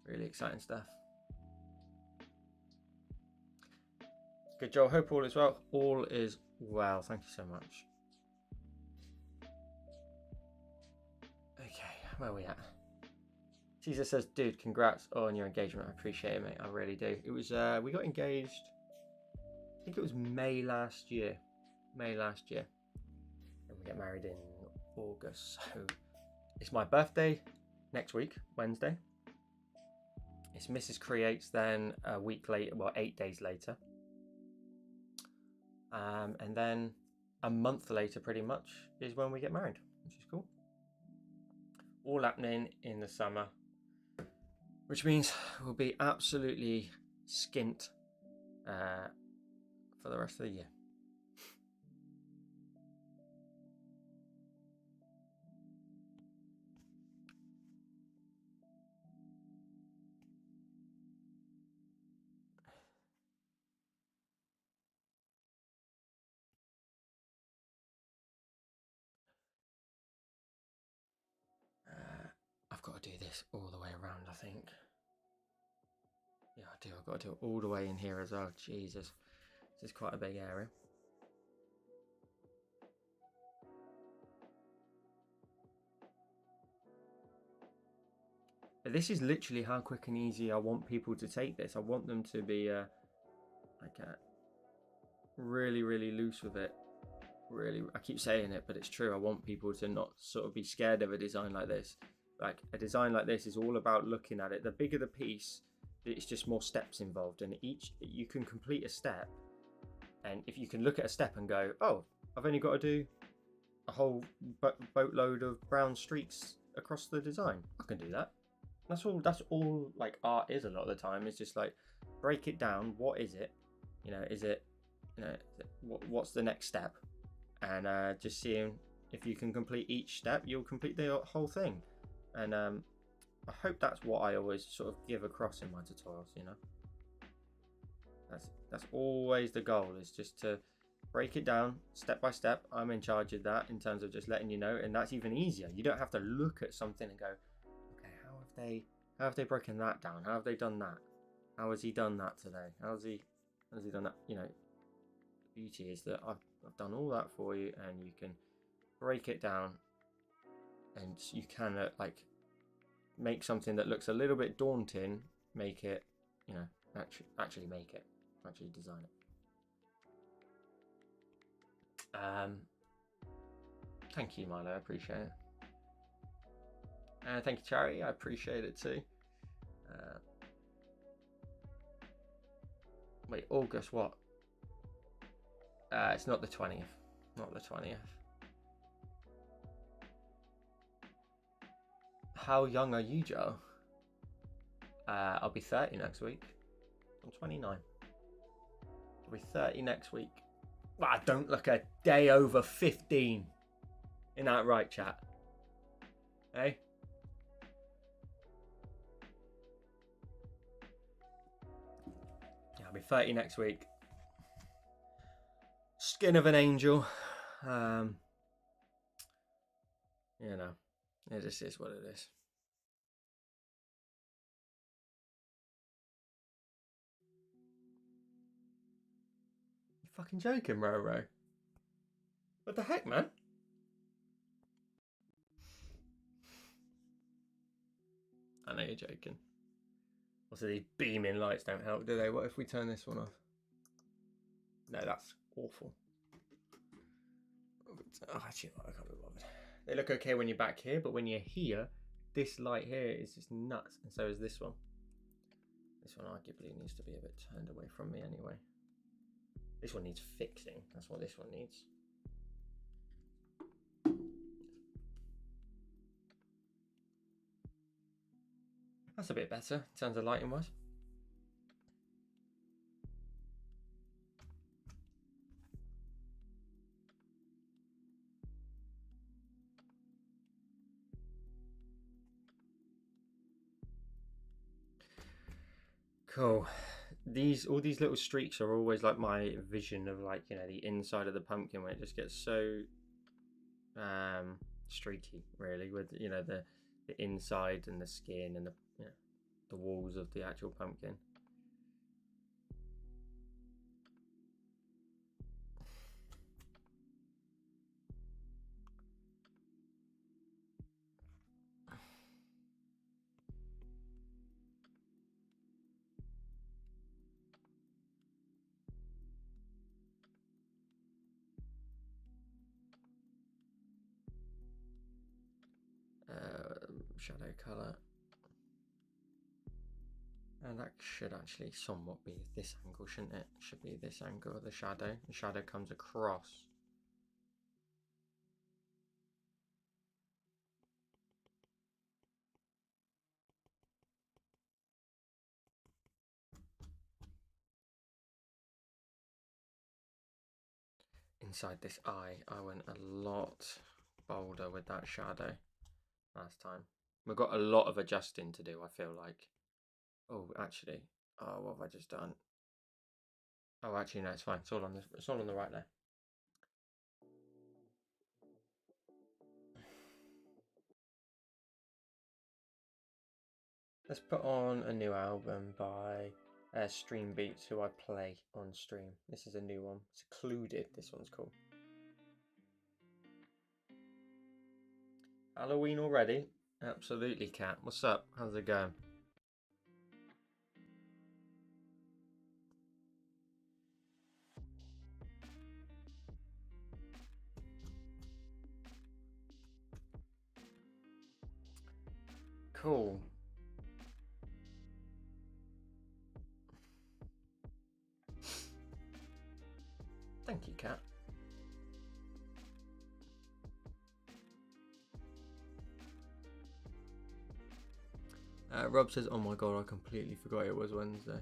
Really exciting stuff. Good, Joel. Hope all is well. All is well. Thank you so much. Okay, where are we at? Caesar says, dude, congrats on your engagement. I appreciate it, mate. I really do. It was we got engaged, I think it was May last year. And we get married in August. So it's my birthday next week, Wednesday. It's Mrs. Creates then a week later, well, 8 days later. And then a month later, pretty much, is when we get married, which is cool. All happening in the summer, which means we'll be absolutely skint for the rest of the year. I've got to do this all the way around, I think. Yeah, I do. I've got to do it all the way in here as well. Jesus. This is quite a big area. But this is literally how quick and easy I want people to take this. I want them to be really, really loose with it. Really, I keep saying it, but it's true. I want people to not sort of be scared of a design like this. Like a design like this is all about looking at it. The bigger the piece, it's just more steps involved, and each you can complete a step, and if you can look at a step and go, oh, I've only got to do a whole boatload of brown streaks across the design, I can do that. That's all like art is a lot of the time. It's just like break it down. What is it? Is it what's the next step? And just seeing if you can complete each step, you'll complete the whole thing. And I hope that's what I always sort of give across in my tutorials. That's always the goal, is just to break it down step by step. I'm in charge of that in terms of just letting you know, and that's even easier. You don't have to look at something and go, okay, how have they broken that down? How have they done that? How has he done that today? How has he done that? The beauty is that I've done all that for you, and you can break it down, and you can like make something that looks a little bit daunting, make it, actually make it, actually design it. Thank you, Milo. I appreciate it. And thank you, Charity. I appreciate it too. Wait, August what? It's not the 20th. Not the 20th. How young are you, Joe? I'll be 30 next week. I'm 29. I'll be 30 next week. Well, I don't look a day over 15. Isn't that right, chat? Hey? Yeah, I'll be 30 next week. Skin of an angel. It just is what it is. You fucking joking, Roro? What the heck, man? I know you're joking. Also, these beaming lights don't help, do they? What if we turn this one off? No, that's awful. Oh, actually, I can't be bothered. They look okay when you're back here, but when you're here, this light here is just nuts, and so is this one. This one arguably needs to be a bit turned away from me anyway. This one needs fixing. That's what this one needs. That's a bit better in terms of lighting wise. Cool. All these little streaks are always like my vision of, like, you know, the inside of the pumpkin, when it just gets so streaky, really, with, you know, the inside and the skin and the, you know, the walls of the actual pumpkin. Shadow color, and that should actually somewhat be this angle, shouldn't it? Should be this angle of the shadow. The shadow comes across. Inside this eye, I went a lot bolder with that shadow last time. We've got a lot of adjusting to do, I feel like. Oh, actually, oh, what have I just done? Oh, actually, no, it's fine. It's all on the right there. Let's put on a new album by Stream Beats, who I play on stream. This is a new one. Secluded, this one's called. Halloween already? Absolutely, Kat. What's up? How's it going? Cool. Thank you, Kat. Rob says, oh my god, I completely forgot it was Wednesday.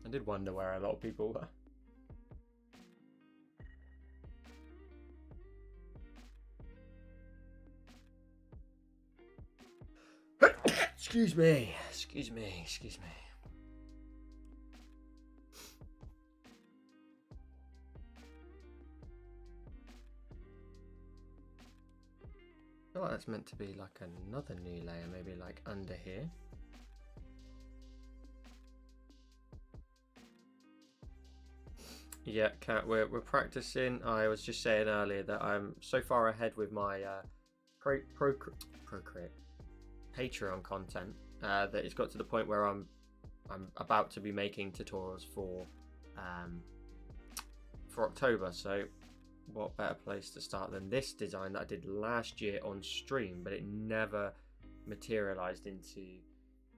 I did wonder where a lot of people were. Excuse me. I feel like that's meant to be like another new layer, maybe like under here. Yeah, Kat, we're practicing. I was just saying earlier that I'm so far ahead with my Procreate Patreon content that it's got to the point where I'm about to be making tutorials for October. So what better place to start than this design that I did last year on stream, but it never materialized into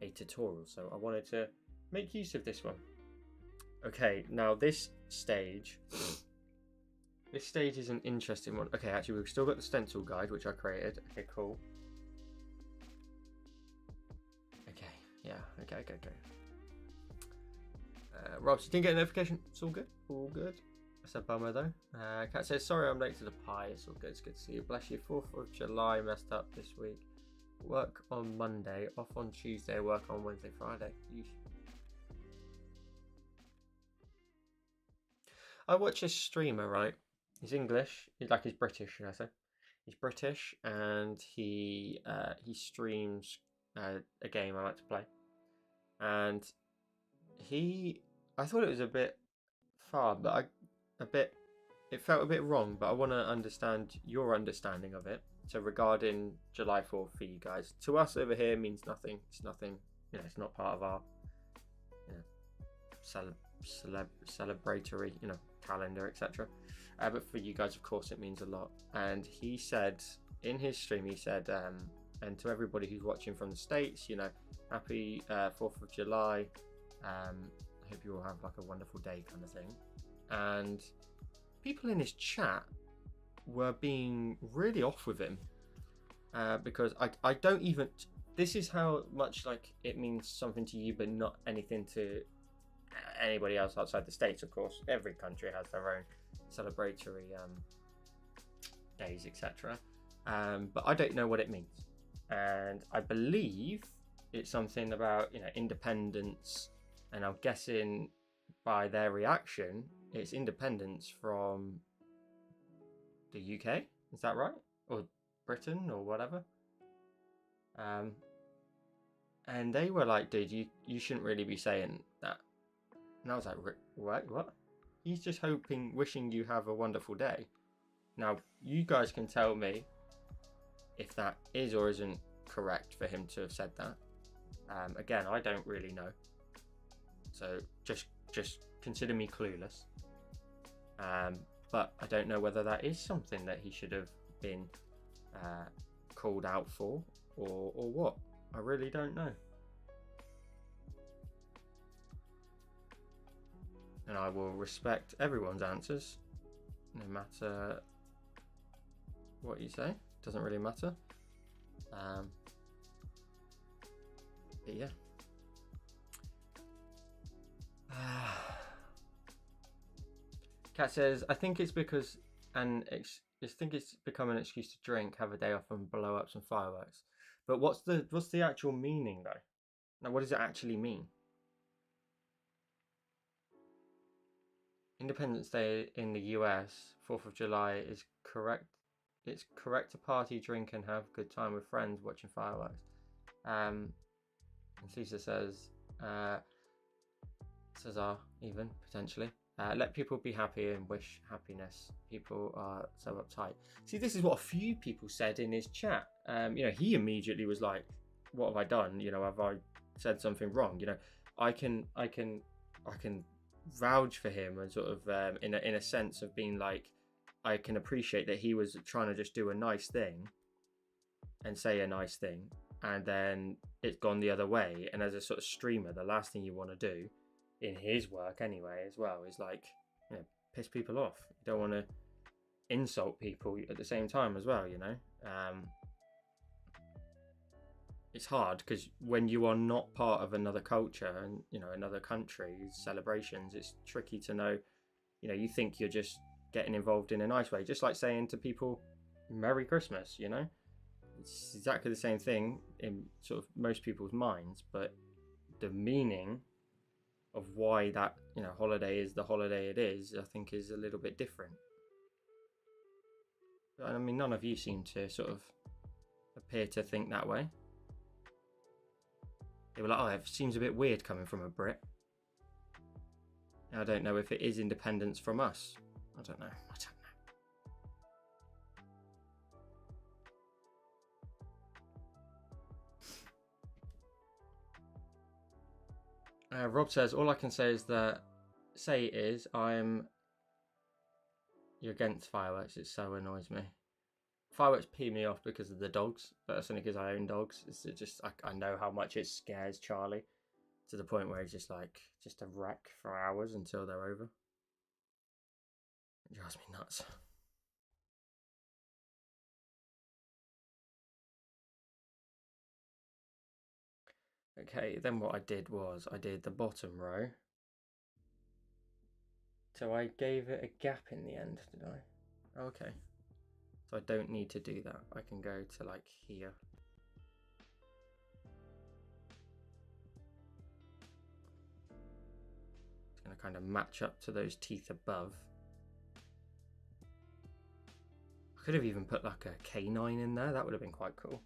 a tutorial. So I wanted to make use of this one. Okay, now this stage is an interesting one. Okay, actually we've still got the stencil guide, which I created. Okay, cool. Okay, yeah, okay. Rob, you didn't get a notification. It's all good. That's a bummer though. Kat says, sorry I'm late to the pie. It's all good. It's good to see you. Bless you. 4th of July messed up this week. Work on Monday, off on Tuesday, work on Wednesday, Friday. I watch a streamer, right? He's English. He's British, should I say? He's British, and he streams a game I like to play. And I thought it was a bit far, but it felt a bit wrong. But I want to understand your understanding of it. So regarding July 4th for you guys, to us over here means nothing. It's nothing. It's not part of our celebratory calendar, etc. But for you guys, of course, it means a lot. And he said in his stream, he said, and to everybody who's watching from the States, happy 4th of July. I hope you all have like a wonderful day, kind of thing. And people in his chat were being really off with him because I don't even. This is how much like it means something to you, but not anything to anybody else outside the States. Of course, every country has their own celebratory days, etc. But I don't know what it means, and I believe it's something about independence, and I'm guessing by their reaction, it's independence from the UK. Is that right? Or Britain or whatever? And they were like, dude, you shouldn't really be saying that. And I was like, what? He's just wishing you have a wonderful day. Now, you guys can tell me if that is or isn't correct for him to have said that. Again, I don't really know. So just consider me clueless. But I don't know whether that is something that he should have been called out for or what. I really don't know. And I will respect everyone's answers, no matter what you say. Doesn't really matter. But yeah. Kat says, I think it's because I think it's become an excuse to drink, have a day off, and blow up some fireworks. But what's the actual meaning though? Now, what does it actually mean? Independence Day in the US, 4th of July is correct. It's correct to party, drink, and have a good time with friends watching fireworks. And Caesar says, Cesar even potentially. Let people be happy and wish happiness. People are so uptight. See, this is what a few people said in his chat. He immediately was like, "What have I done? Have I said something wrong?" I can vouch for him and sort of in a sense of being like, I can appreciate that he was trying to just do a nice thing and say a nice thing, and then it's gone the other way. And as a sort of streamer, the last thing you want to do in his work anyway as well is like piss people off. You don't want to insult people at the same time as well. It's hard because when you are not part of another culture and another country's celebrations, it's tricky to know. You think you're just getting involved in a nice way, just like saying to people Merry Christmas. It's exactly the same thing in sort of most people's minds, but the meaning of why that holiday is the holiday it is, I think, is a little bit different. I mean, none of you seem to sort of appear to think that way. They were like, oh, it seems a bit weird coming from a Brit. I don't know if it is independence from us. I don't know. Rob says, all I can say is you're against fireworks. It so annoys me. Fireworks pee me off because of the dogs, but that's only because I own dogs. It's just I know how much it scares Charlie to the point where he's just a wreck for hours until they're over. It drives me nuts. Okay, then what I did was I did the bottom row. So I gave it a gap in the end, did I? Okay. So I don't need to do that. I can go to like here. It's going to kind of match up to those teeth above. I could have even put like a canine in there. That would have been quite cool.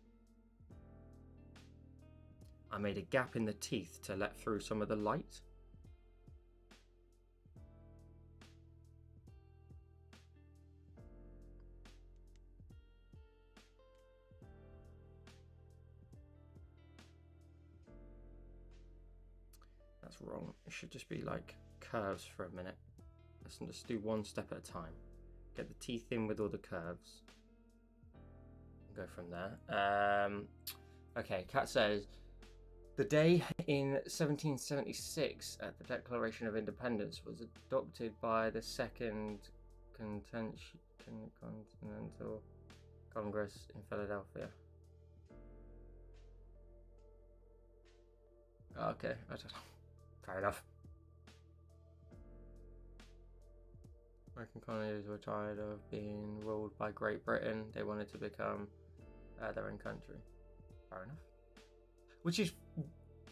I made a gap in the teeth to let through some of the light. wrong. It should just be like curves for a minute. Let's just do one step at a time. Get the teeth in with all the curves. Go from there. Okay, Kat says, the day in 1776 at the Declaration of Independence was adopted by the Second Continental Congress in Philadelphia. Okay, I don't know. Fair enough. American colonies were tired of being ruled by Great Britain. They wanted to become their own country. Fair enough. Which is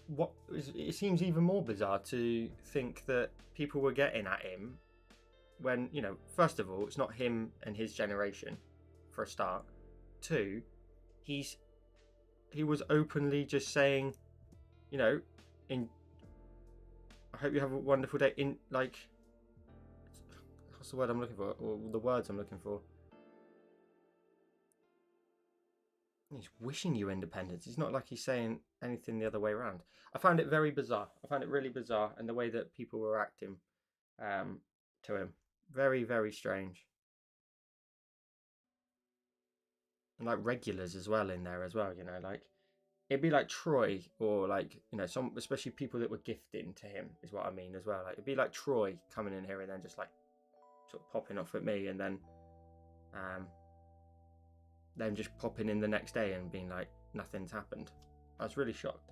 what it seems even more bizarre to think that people were getting at him when, you know, first of all, it's not him and his generation for a start. Two, he was openly just saying, you know, I hope you have a wonderful day, in like, what's the word I'm looking for, or the words I'm looking for? He's wishing you independence. It's not like he's saying anything the other way around. I found it very bizarre. I found it really bizarre, and the way that people were acting to him. Very, very strange. And like regulars as well in there as well, you know, like it'd be like Troy, or like, you know, some, especially people that were gifting to him is what I mean as well. Like it'd be like Troy coming in here and then just like sort of popping off at me, and then them just popping in the next day and being like nothing's happened. I was really shocked.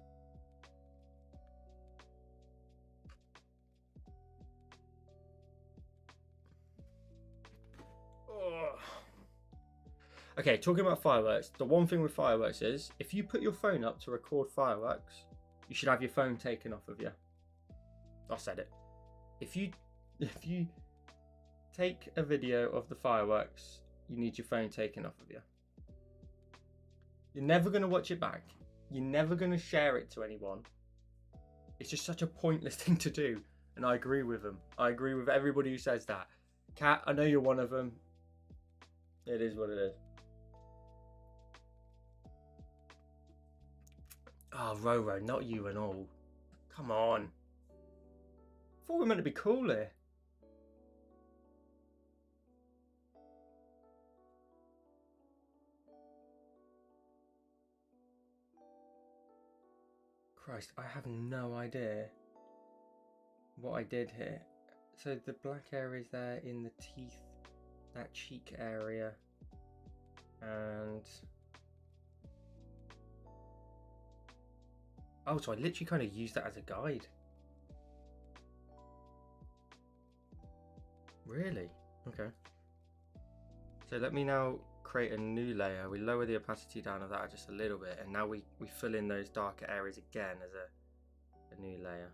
Okay, talking about fireworks, the one thing with fireworks is if you put your phone up to record fireworks, you should have your phone taken off of you. I said it. If you take a video of the fireworks, you need your phone taken off of you. You're never going to watch it back. You're never going to share it to anyone. It's just such a pointless thing to do. And I agree with them. I agree with everybody who says that. Kat, I know you're one of them. It is what it is. Oh, Roro, not you and all. Come on. I thought we were meant to be cool here. Christ, I have no idea what I did here. So the black area is there in the teeth, that cheek area, and oh, so I literally kind of used that as a guide. Really? Okay. So let me now create a new layer. We lower the opacity down of that just a little bit, and now we fill in those darker areas again as a new layer.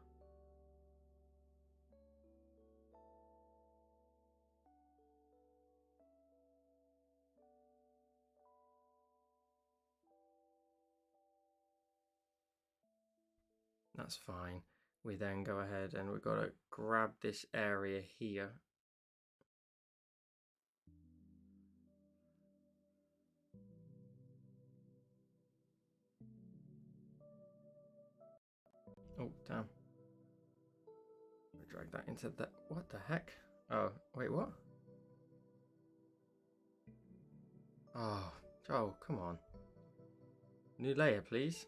That's fine. We then go ahead and we've got to grab this area here. Oh, damn. We drag that into that. What the heck? Oh, wait, what? Oh, Joel, come on. New layer, please.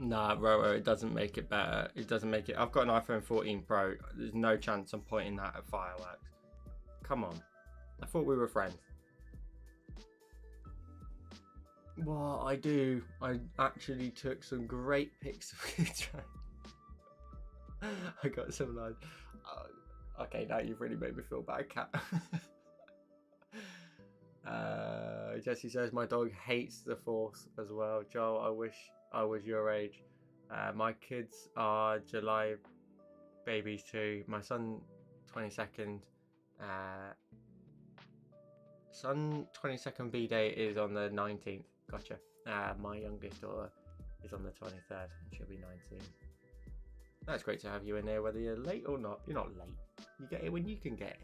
Nah, Roro, it doesn't make it better. It doesn't make it. I've got an iPhone 14 Pro. There's no chance I'm pointing that at fireworks. Come on. I thought we were friends. Well, I do. I actually took some great pics of it. I got some like. Okay, now you've really made me feel bad, Kat. Jesse says my dog hates the Force as well. Joel, I wish I was your age. My kids are July babies too. My son 22nd. Son 22nd B day is on the 19th. Gotcha. My youngest daughter is on the 23rd and she'll be 19. That's great to have you in there, whether you're late or not. You're not late. You get it when you can get it.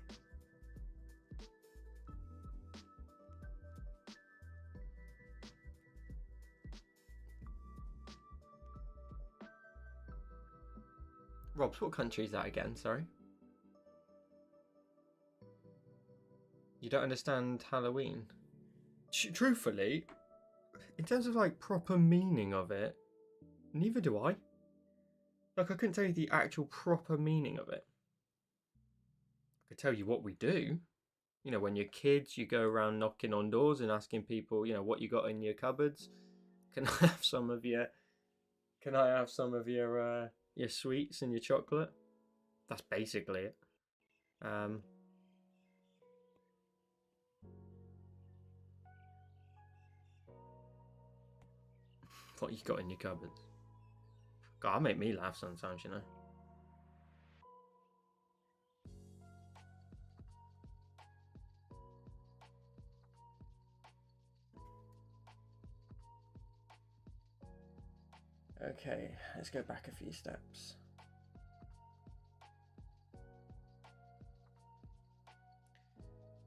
Robs, what country is that again? Sorry. You don't understand Halloween? Truthfully, in terms of like proper meaning of it, neither do I. Like, I couldn't tell you the actual proper meaning of it. I could tell you what we do. You know, when you're kids, you go around knocking on doors and asking people, you know, what you got in your cupboards. Can I have some of your? Can I have some of your sweets and your chocolate? That's basically it. What you got in your cupboards? God, make me laugh sometimes, you know. Okay, let's go back a few steps.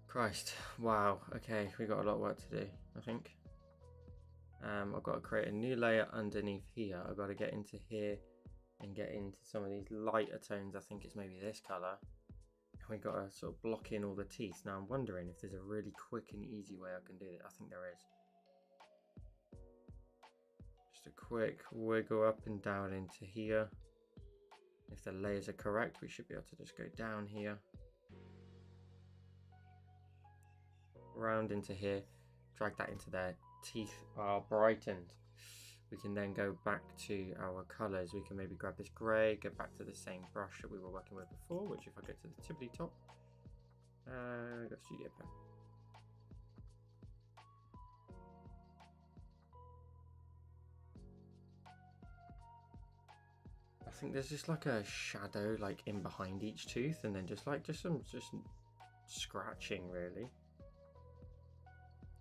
Christ, wow. Okay, we got a lot of work to do, I think. I've got to create a new layer underneath here. I've got to get into here and get into some of these lighter tones. I think it's maybe this colour. We've got to sort of block in all the teeth. Now I'm wondering if there's a really quick and easy way I can do it. I think there is. Just a quick wiggle up and down into here. If the layers are correct, we should be able to just go down here, round into here, drag that into there. Teeth are brightened. We can then go back to our colours. We can maybe grab this grey, go back to the same brush that we were working with before, which if I go to the tippity top, go Studio Pen. I think there's just like a shadow like in behind each tooth, and then just some scratching really.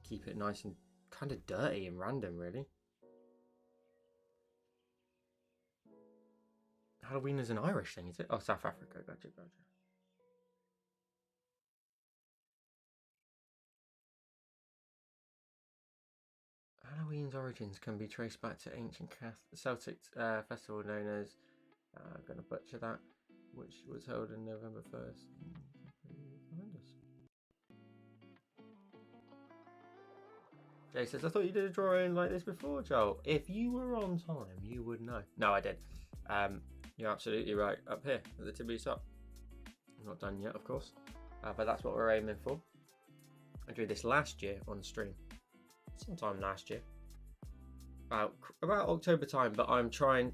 Keep it nice and kind of dirty and random really. Halloween is an Irish thing, is it? Oh, South Africa, gotcha. Halloween's origins can be traced back to ancient Celtic festival known as, I'm going to butcher that, which was held in November 1st. Jay says, I thought you did a drawing like this before, Joel. If you were on time, you would know. No, I did. You're absolutely right. Up here at the tippity top. Not done yet, of course, but that's what we're aiming for. I drew this last year on stream, sometime last year, about October time. But I'm trying,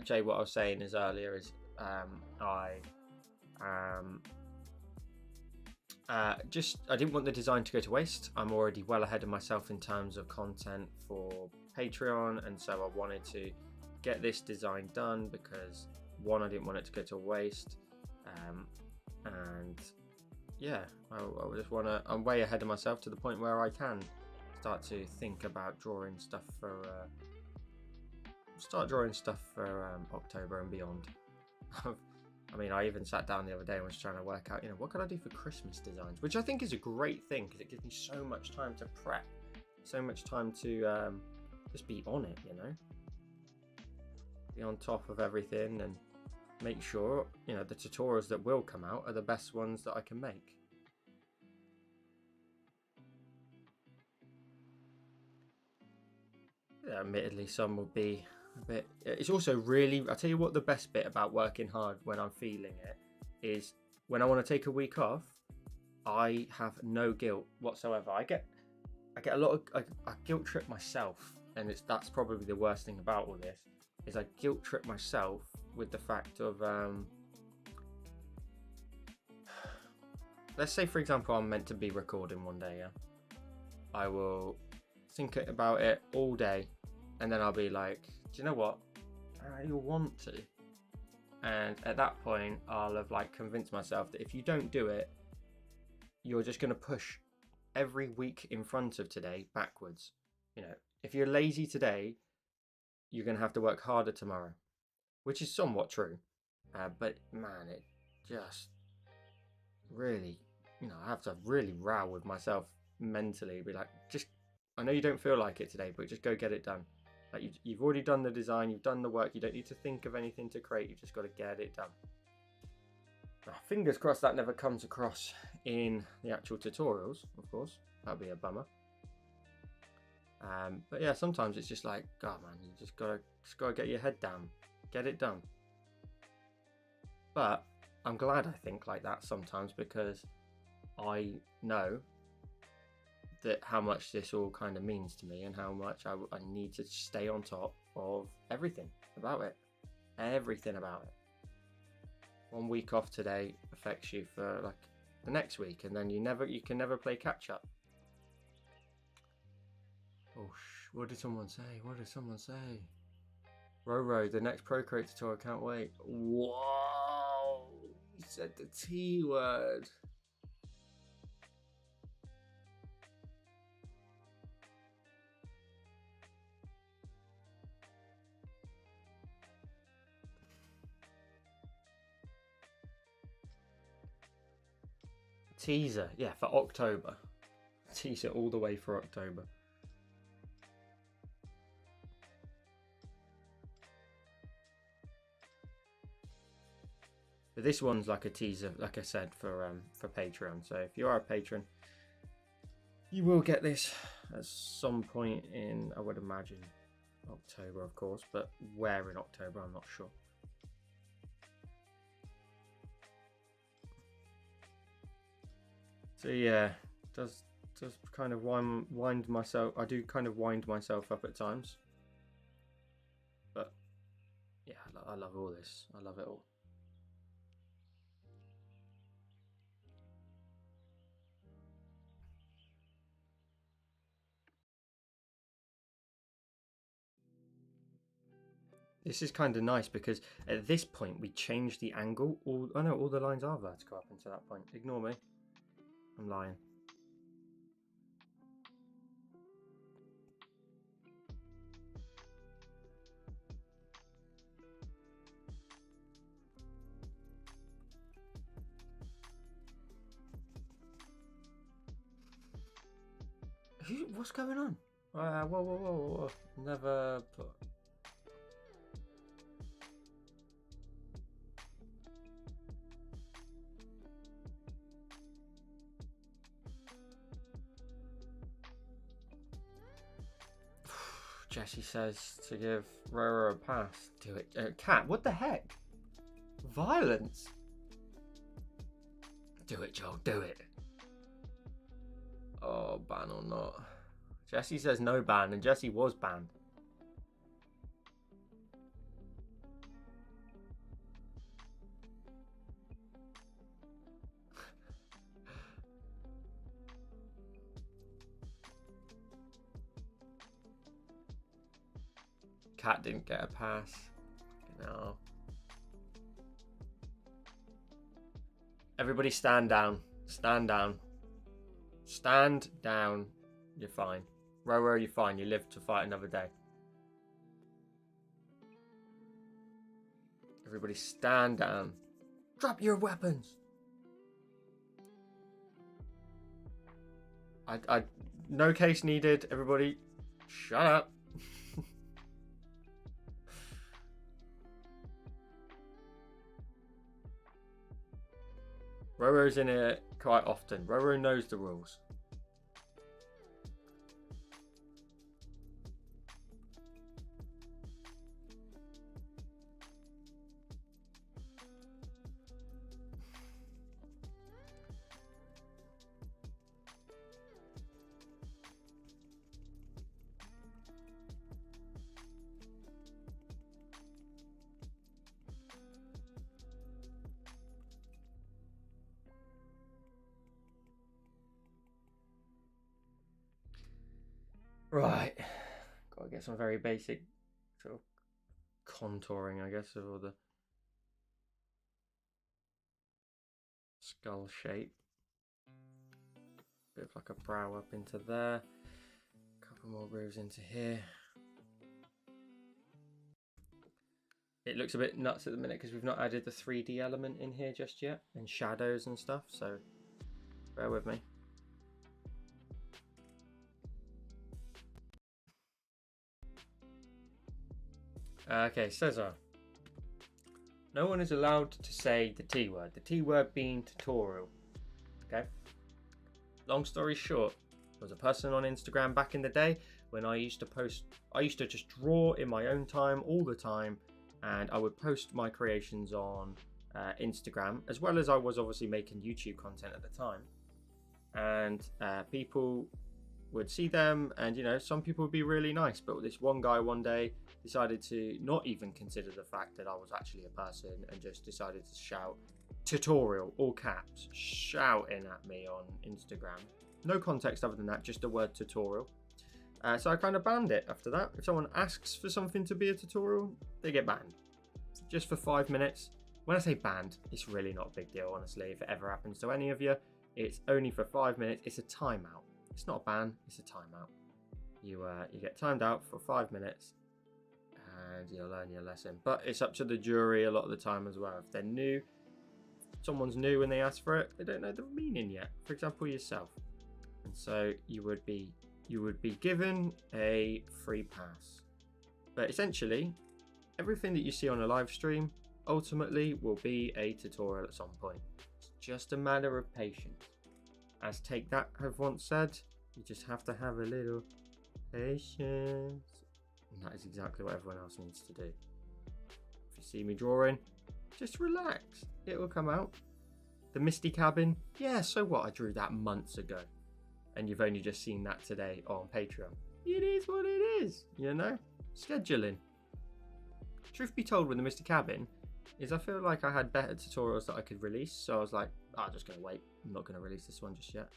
Jay. What I was saying is earlier is I didn't want the design to go to waste. I'm already well ahead of myself in terms of content for Patreon, and so I wanted to get this design done because one, I didn't want it to go to waste, and yeah, I just want to. I'm way ahead of myself to the point where I can start to think about drawing stuff for October and beyond. I mean, I even sat down the other day and was trying to work out, what can I do for Christmas designs, which I think is a great thing because it gives me so much time to prep, so much time to just be on it, be on top of everything and make sure, the tutorials that will come out are the best ones that I can make. Yeah, admittedly, some will be a bit. It's also really. I tell you what, the best bit about working hard when I'm feeling it is when I want to take a week off. I have no guilt whatsoever. I get a lot of. I guilt trip myself, and that's probably the worst thing about all this is I guilt trip myself with the fact of. Let's say, for example, I'm meant to be recording one day. Yeah, I will think about it all day, and then I'll be like, do you know what, you'll want to, and at that point I'll have convinced myself that if you don't do it, you're just going to push every week in front of today backwards, You know, if you're lazy today, you're going to have to work harder tomorrow, which is somewhat true. But man, it just really, I have to really row with myself mentally. Be like, just, I know you don't feel like it today, but just go get it done. Like you've already done the design, you've done the work. You don't need to think of anything to create. You've just got to get it done. Now, fingers crossed that never comes across in the actual tutorials. Of course, that'd be a bummer. But yeah, sometimes it's just like, God, man, you just gotta get your head down, get it done. But I'm glad I think like that sometimes, because I know that how much this all kind of means to me, and how much I need to stay on top of everything about it. Everything about it. 1 week off today affects you for like the next week, and then you can never play catch up. Oh, what did someone say? What did someone say? Roro, the next Procreate tutorial, can't wait. Whoa! He said the T word. Teaser, yeah, for October. Teaser all the way for October. But this one's like a teaser, like I said, for Patreon. So if you are a patron, you will get this at some point in, I would imagine, October, of course. But where in October, I'm not sure. So yeah, does kind of wind myself. I do kind of wind myself up at times. But yeah, I love all this. I love it all. This is kind of nice because at this point we change the angle. All the lines are vertical up until that point. Ignore me. I'm lying. What's going on? Whoa. Never put. Jesse says to give Roro a pass. Do it. Cat, what the heck? Violence. Do it, Joel. Do it. Oh, ban or not. Jesse says no ban, and Jesse was banned. Cat didn't get a pass. No. Everybody stand down. Stand down. Stand down. You're fine. Roro, you're fine. You live to fight another day. Everybody stand down. Drop your weapons. No case needed. Everybody, shut up. Roro's in here quite often. Roro knows the rules. Right. Gotta get some very basic sort of contouring, I guess, of all the skull shape. Bit of like a brow up into there. couple more rows into here. It looks a bit nuts at the minute because we've not added the 3D element in here just yet, and shadows and stuff, so bear with me. Okay, Cesar. No one is allowed to say the T word. The T word being tutorial. Okay. Long story short, there was a person on Instagram back in the day when I used to post. I used to just draw in my own time all the time, and I would post my creations on Instagram, as well as I was obviously making YouTube content at the time. And people would see them, and you know, some people would be really nice, but this one guy one day decided to not even consider the fact that I was actually a person, and just decided to shout tutorial, all caps, shouting at me on Instagram. No context other than that, just the word tutorial. So I kind of banned it after that. If someone asks for something to be a tutorial, they get banned. Just for 5 minutes. When I say banned, it's really not a big deal, honestly. If it ever happens to any of you, it's only for 5 minutes. It's a timeout. It's not a ban, it's a timeout. You get timed out for 5 minutes and you'll learn your lesson. But it's up to the jury a lot of the time as well. If they're new, someone's new and they ask for it, they don't know the meaning yet. For example, yourself. And so you would be given a free pass. But essentially, everything that you see on a live stream ultimately will be a tutorial at some point. It's just a matter of patience. As Take That have once said, you just have to have a little patience. And that is exactly what everyone else needs to do. If you see me drawing, just relax. It will come out. The Misty Cabin, yeah, so what? I drew that months ago. And you've only just seen that today on Patreon. It is what it is, you know? Scheduling. Truth be told, with the Misty Cabin, is I feel like I had better tutorials that I could release. So I was like, I'm just going to wait. I'm not going to release this one just yet.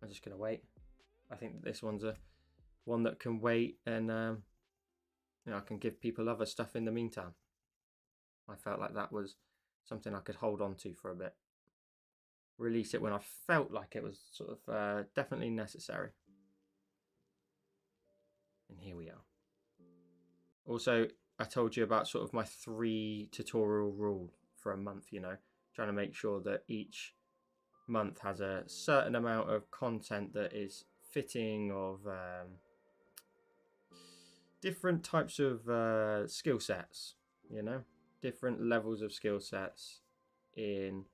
I'm just going to wait. I think that this one's a one that can wait, and you know, I can give people other stuff in the meantime. I felt like that was something I could hold on to for a bit. Release it when I felt like it was sort of definitely necessary. And here we are. Also, I told you about sort of my 3 tutorial rule for a month, you know, trying to make sure that each month has a certain amount of content that is fitting of different types of skill sets, you know, different levels of skill sets in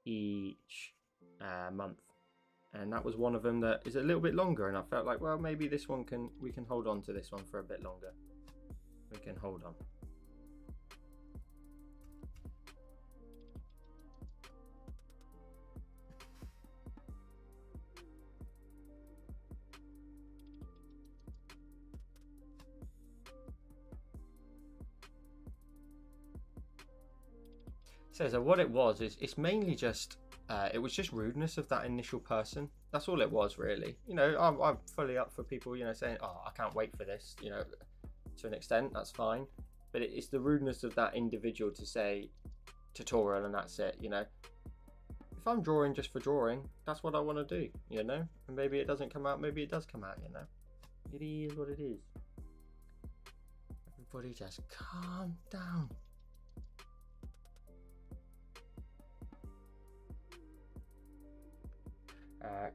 each month. And that was one of them that is a little bit longer, and I felt like, well, maybe this one we can hold on to this one for a bit longer. We can hold on. So what it was is it's mainly just it was just rudeness of that initial person. That's all it was, really. You know, I'm fully up for people, you know, saying, oh, I can't wait for this, you know, to an extent, that's fine. But it's the rudeness of that individual to say tutorial and that's it, you know. If I'm drawing just for drawing, that's what I want to do, you know. And maybe it doesn't come out, maybe it does come out, you know. It is what it is. Everybody just calm down.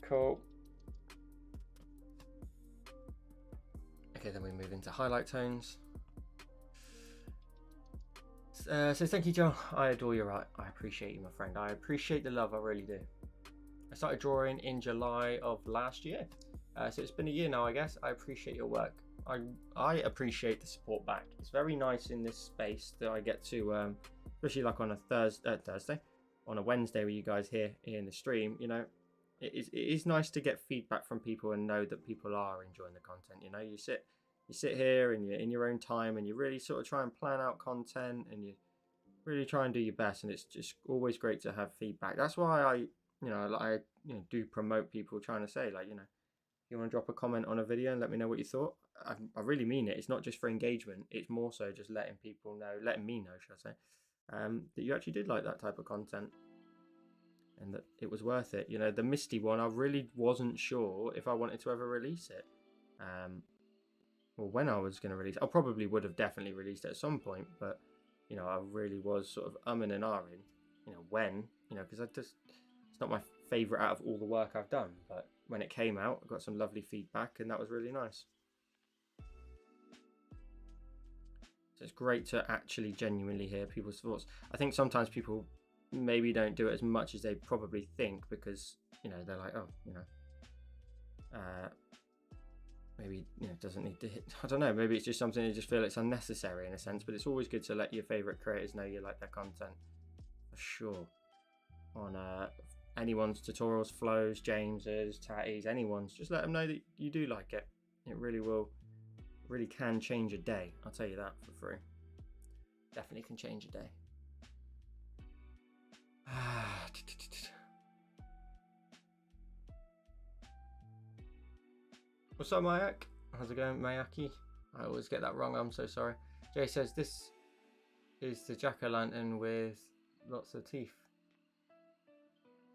Cool. Okay, then we move into highlight tones. So thank you, Joe. I adore your art. I appreciate you, my friend. I appreciate the love, I really do. I started drawing in July of last year. So it's been a year now, I guess. I appreciate your work. I appreciate the support back. It's very nice in this space that I get to, especially like on a Thursday, on a Wednesday with you guys here in the stream, you know. It is nice to get feedback from people and know that people are enjoying the content. You know, you sit here and you're in your own time and you really sort of try and plan out content and you really try and do your best. And it's just always great to have feedback. That's why I do promote people trying to say, like, you know, if you want to drop a comment on a video and let me know what you thought. I really mean it. It's not just for engagement. It's more so just letting people know, letting me know, should I say, that you actually did like that type of content. And that it was worth it. You know, the Misty one, I really wasn't sure if I wanted to ever release it. or when I was going to release. I probably would have definitely released it at some point, but you know, I really was sort of umming and ahhing, you know, when, you know, because it's not my favorite out of all the work I've done, but when it came out, I got some lovely feedback, and that was really nice. So it's great to actually genuinely hear people's thoughts. I think sometimes people maybe don't do it as much as they probably think, because, you know, they're like, oh, you know, maybe, you know, doesn't need to hit, I don't know, maybe it's just something you just feel it's unnecessary in a sense, but it's always good to let your favorite creators know you like their content, for sure. On anyone's tutorials, Flo's, James's, Tatty's, anyone's, just let them know that you do like it. It really really can change a day, I'll tell you that for free. Definitely can change a day. What's up, Mayak? How's it going, Mayaki? I always get that wrong, I'm so sorry. Jay says this is the jack-o'-lantern with lots of teeth.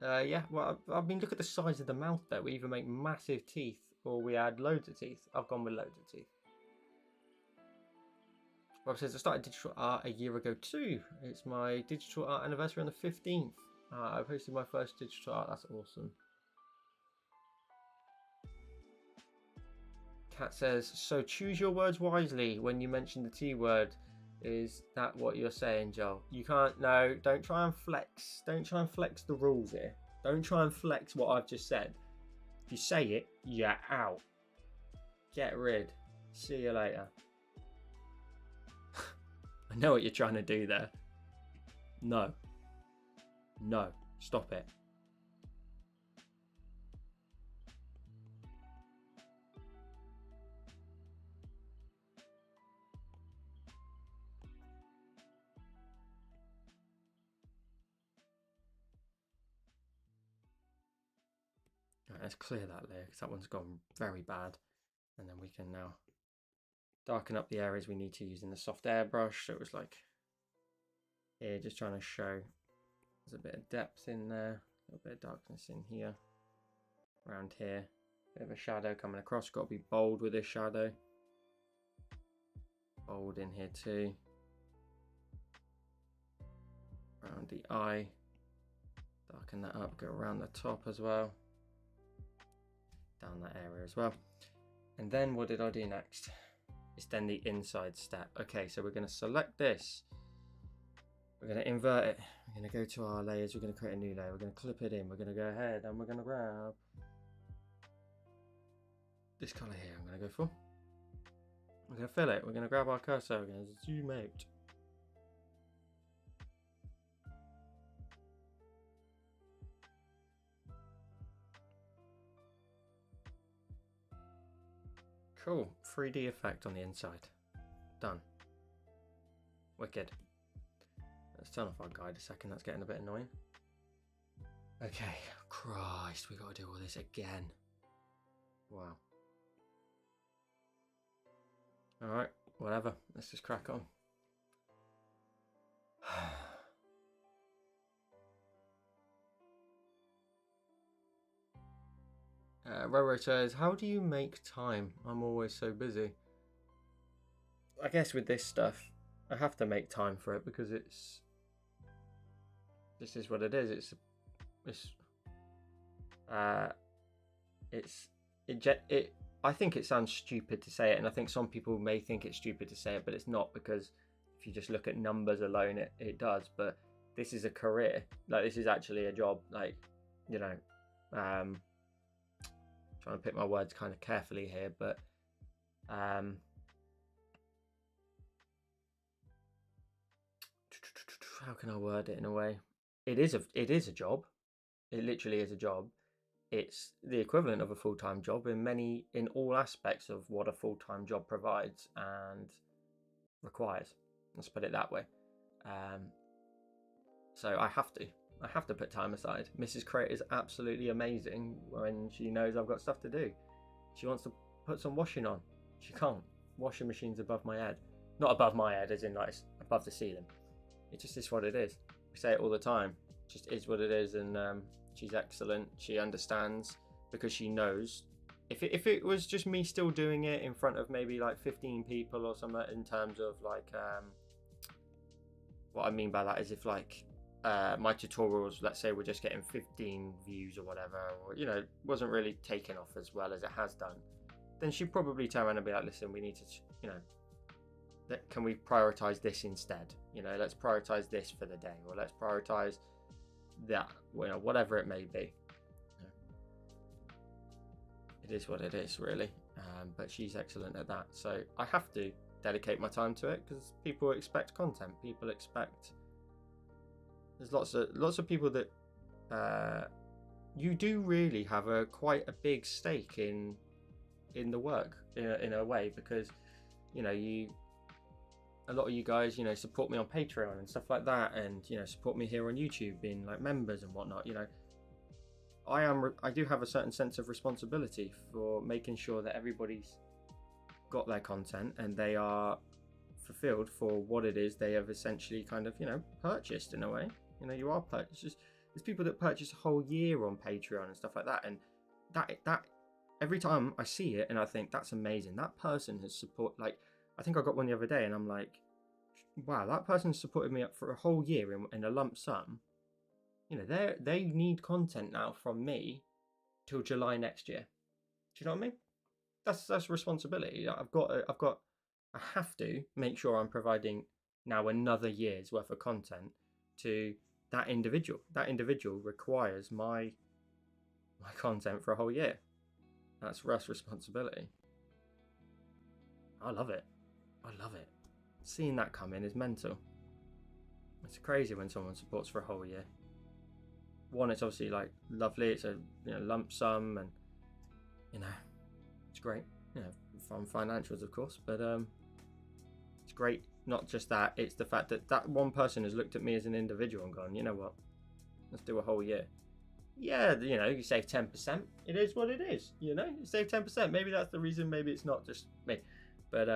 Yeah, well, I mean, look at the size of the mouth though. We either make massive teeth or we add loads of teeth. I've gone with loads of teeth. Rob says I started digital art a year ago too. It's my digital art anniversary on the 15th. I posted my first digital art. That's awesome. Kat says, so choose your words wisely when you mention the T word. Is that what you're saying, Joel? You can't, no, don't try and flex. Don't try and flex the rules here. Don't try and flex what I've just said. If you say it, you're out. Get rid. See you later. I know what you're trying to do there. No. No. Stop it. Right, let's clear that layer because that one's gone very bad. And then we can now darken up the areas we need to using the soft airbrush. So it was like here, just trying to show there's a bit of depth in there, a little bit of darkness in here, around here, bit of a shadow coming across. Got to be bold with this shadow. Bold in here too. Around the eye, darken that up, go around the top as well, down that area as well. And then what did I do next? It's then the inside step. Okay, so we're going to select this. We're going to invert it. We're going to go to our layers. We're going to create a new layer. We're going to clip it in. We're going to go ahead and we're going to grab this color here. I'm going to go for. We're going to fill it. We're going to grab our cursor. We're going to zoom out. Cool, 3D effect on the inside. Done. Wicked. Let's turn off our guide a second, that's getting a bit annoying. Okay, Christ, we gotta do all this again. Wow. Alright, whatever, let's just crack on. Roro says, how do you make time? I'm always so busy. I guess with this stuff, I have to make time for it because this is what it is. I think it sounds stupid to say it, and I think some people may think it's stupid to say it, but it's not, because if you just look at numbers alone, it does. But this is a career. Like, this is actually a job. Like, you know, trying to pick my words kind of carefully here, but how can I word it in a way? It is a job. It literally is a job. It's the equivalent of a full-time job in all aspects of what a full-time job provides and requires. Let's put it that way. So I have to put time aside. Mrs. Crate is absolutely amazing when she knows I've got stuff to do. She wants to put some washing on. She can't. Washing machine's above my head. Not above my head, as in like above the ceiling. It just is what it is. We say it all the time. It just is what it is, and she's excellent. She understands because she knows if it was just me still doing it in front of maybe like 15 people or something, in terms of like what I mean by that is if like my tutorials, let's say, were just getting 15 views or whatever, or wasn't really taken off as well as it has done, then she'd probably turn around and be like, listen, we need to, can we prioritize this instead? Let's prioritize this for the day, or let's prioritize that, whatever it may be. It is what it is, really. But she's excellent at that, so I have to dedicate my time to it because people expect content. People expect. There's lots of people that you do really have quite a big stake in the work in a way, because a lot of you guys support me on Patreon and stuff like that, and support me here on YouTube being like members and whatnot. I do have a certain sense of responsibility for making sure that everybody's got their content and they are fulfilled for what it is they have essentially kind of purchased in a way. You are purchased. There's people that purchase a whole year on Patreon and stuff like that, and that every time I see it and I think that's amazing. That person has support. Like, I think I got one the other day and I'm like, wow, that person supported me up for a whole year in a lump sum. They need content now from me till July next year. Do you know what I mean? That's responsibility. I have to make sure I'm providing now another year's worth of content to that individual. That individual requires my content for a whole year. That's Russ' responsibility. I love it. Seeing that come in is mental. It's crazy when someone supports for a whole year. One, it's obviously like lovely. It's a lump sum, and it's great. From financials, of course, but it's great. Not just that, it's the fact that one person has looked at me as an individual and gone, you know what? Let's do a whole year. Yeah, you save 10%. It is what it is. You save 10%. Maybe that's the reason. Maybe it's not just me, but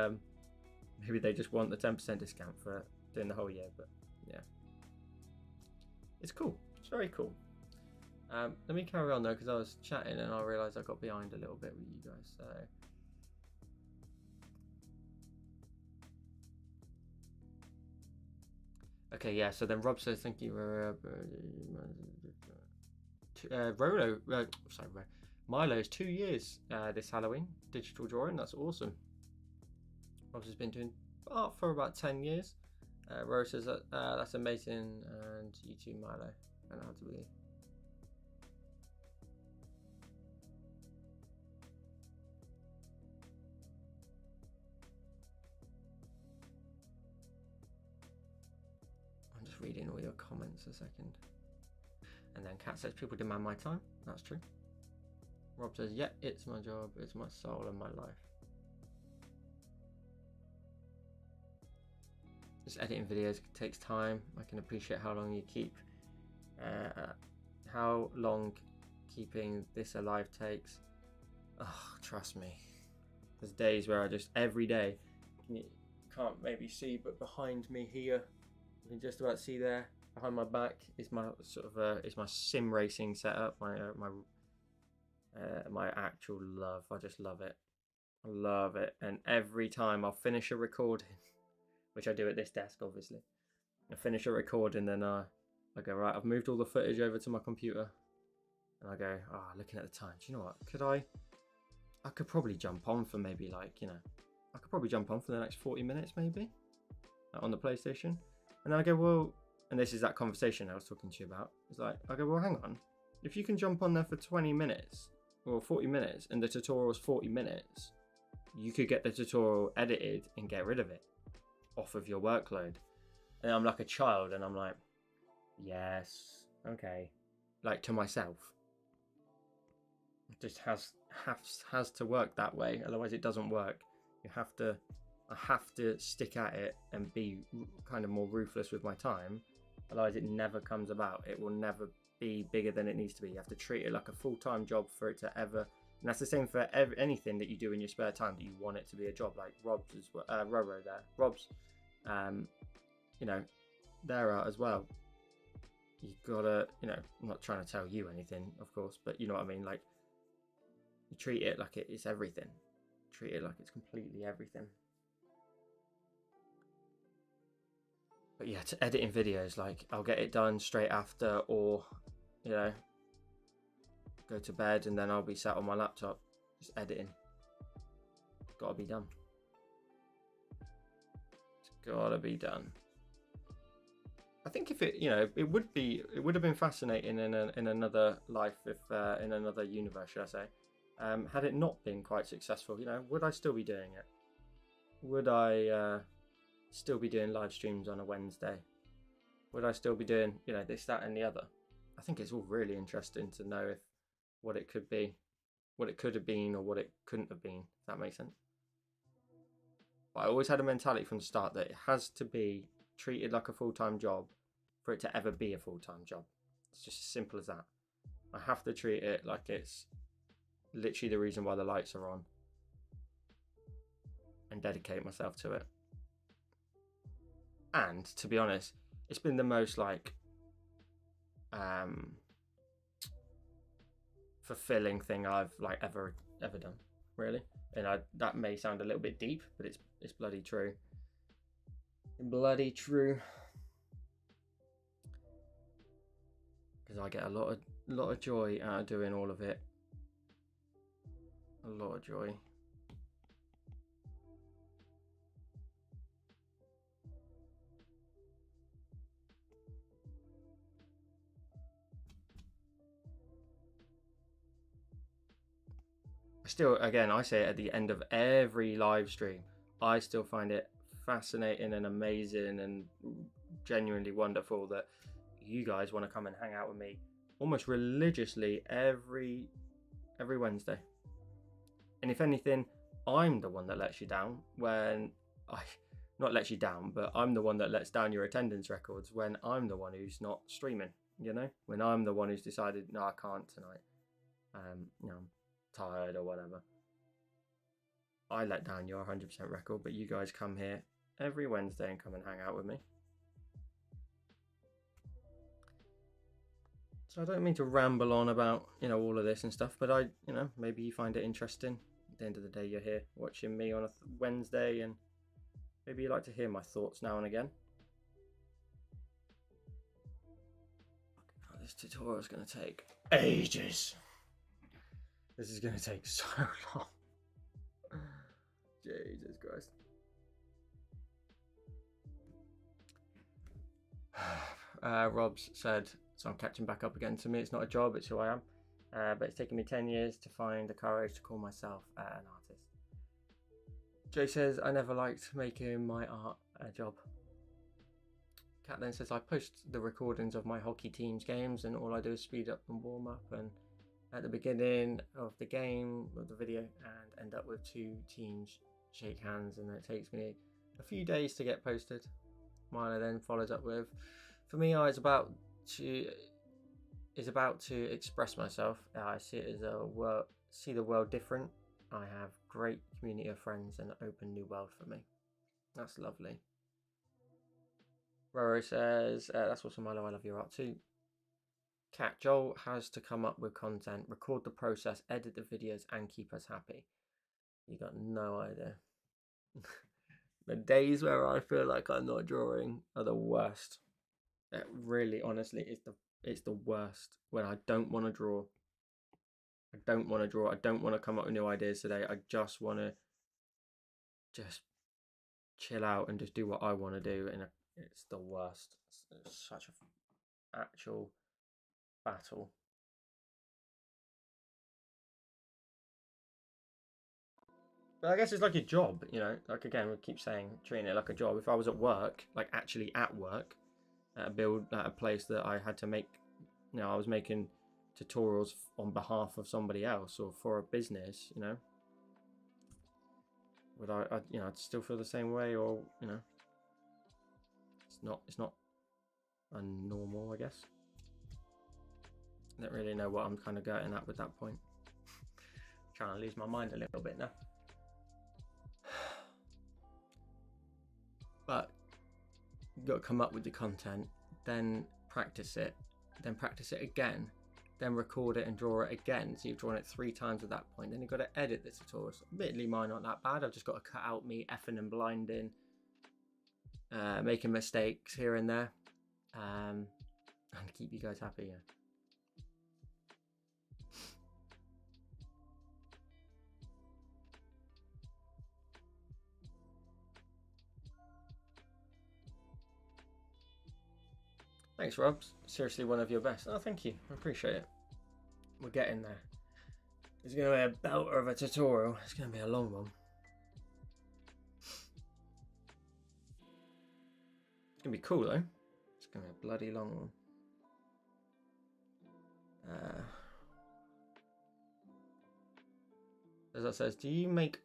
maybe they just want the 10% discount for doing the whole year. But yeah, it's cool. It's very cool. Let me carry on though, because I was chatting and I realised I got behind a little bit with you guys. So okay, yeah. So then Rob says, "Thank you, Rolo." Sorry, Milo's 2 years this Halloween digital drawing. That's awesome. Rob's has been doing art for about 10 years. Rose says that's amazing, and you too, Milo. I know how to be. I'm just reading all your comments a second. And then Kat says, people demand my time. That's true. Rob says, yeah, it's my job, it's my soul and my life. Just editing videos takes time. I can appreciate how long you keep, how long keeping this alive takes. Oh, trust me. There's days where I just, every day, you can't maybe see, but behind me here, you can just about see there, behind my back is my sort of is my sim racing setup, my actual love. I just love it. I love it. And every time I'll finish a recording, which I do at this desk, obviously, I finish a recording, then I go, right, I've moved all the footage over to my computer, and I go, looking at the time, do you know what? I could probably jump on for maybe like, I could probably jump on for the next 40 minutes maybe on the PlayStation. And then I go, well, and this is that conversation I was talking to you about. It's like, I go, well, hang on. If you can jump on there for 20 minutes or 40 minutes and the tutorial is 40 minutes, you could get the tutorial edited and get rid of it off of your workload. And I'm like a child and I'm like, yes, okay. Like to myself. It just has to work that way. Otherwise it doesn't work. I have to stick at it and be kind of more ruthless with my time. Otherwise it never comes about. It will never be bigger than it needs to be. You have to treat it like a full-time job for it to ever, and that's the same for anything that you do in your spare time that you want it to be a job. Like Rob's as well, Roro there. Rob's, their art as well. You gotta, I'm not trying to tell you anything, of course, but you know what I mean. Like, You treat it like it's everything. Treat it like it's completely everything. But yeah, to editing videos, like I'll get it done straight after, or you know, go to bed and then I'll be sat on my laptop just editing. It's gotta be done. It's gotta be done. I think if it, you know, it would have been fascinating in another life, if in another universe, should I say, had it not been quite successful. You know, would I still be doing it? Would I still be doing live streams on a Wednesday? Would I still be doing, you know, this, that, and the other? I think it's all really interesting to know if what it could be, what it could have been, or what it couldn't have been. If that makes sense. But I always had a mentality from the start that it has to be treated like a full-time job for it to ever be a full-time job. It's just as simple as that. I have to treat it like it's literally the reason why the lights are on, and dedicate myself to it. And to be honest, it's been the most like fulfilling thing I've like ever done, really. And that may sound a little bit deep, but it's bloody true. Bloody true. Because I get a lot of joy out of doing all of it. A lot of joy. Still, again, I say it at the end of every live stream, I still find it fascinating and amazing and genuinely wonderful that you guys want to come and hang out with me almost religiously every Wednesday. And if anything, I'm the one that lets you down when not lets you down, but I'm the one that lets down your attendance records when I'm the one who's not streaming, you know, when I'm the one who's decided, no, I can't tonight. You know, I'm tired or whatever. I let down your 100% record, but you guys come here every Wednesday and come and hang out with me. So I don't mean to ramble on about, you know, all of this and stuff, but you know, maybe you find it interesting. At the end of the day, you're here watching me on a Wednesday, and maybe you like to hear my thoughts now and again. Oh, this tutorial is going to take ages. This is going to take so long. Jesus Christ. Rob's said, so I'm catching back up again. To me, it's not a job, it's who I am. But it's taken me 10 years to find the courage to call myself an artist. Jay says, I never liked making my art a job. Kat then says, I post the recordings of my hockey team's games, and all I do is speed up and warm up, and at the beginning of the game, of the video, and end up with two teams shake hands, and then it takes me a few days to get posted. Milo then follows up with, for me, I is about to express myself. I see it as see the world different. I have great community of friends and an open new world for me. That's lovely. Roro says, that's awesome, Milo, I love your art too. Cat, Joel has to come up with content, record the process, edit the videos, and keep us happy. You got no idea. The days where I feel like I'm not drawing are the worst. It really, honestly, it's the worst when I don't want to draw. I don't want to come up with new ideas today. I just want to just chill out and just do what I want to do, and it's the worst. It's such an actual battle. But I guess it's like a job, you know, like again, we keep saying treating it like a job. If I was at work, like actually at work, at a place that I had to make, you know, I was making tutorials on behalf of somebody else or for a business, you know, would I you know, I'd still feel the same way, or, you know, it's not normal, I guess. I don't really know what I'm kind of getting at with that point. Trying to lose my mind a little bit now. But you've got to come up with the content, then practice it again, then record it and draw it again. So you've drawn it 3 times at that point. Then you've got to edit the tutorial. So admittedly, mine not that bad. I've just got to cut out me effing and blinding, making mistakes here and there, and keep you guys happy. Yeah. Thanks, Rob. Seriously, one of your best. Oh, thank you. I appreciate it. We're getting there. It's going to be a belter of a tutorial. It's going to be a long one. It's going to be cool, though. It's going to be a bloody long one. As that says, do you make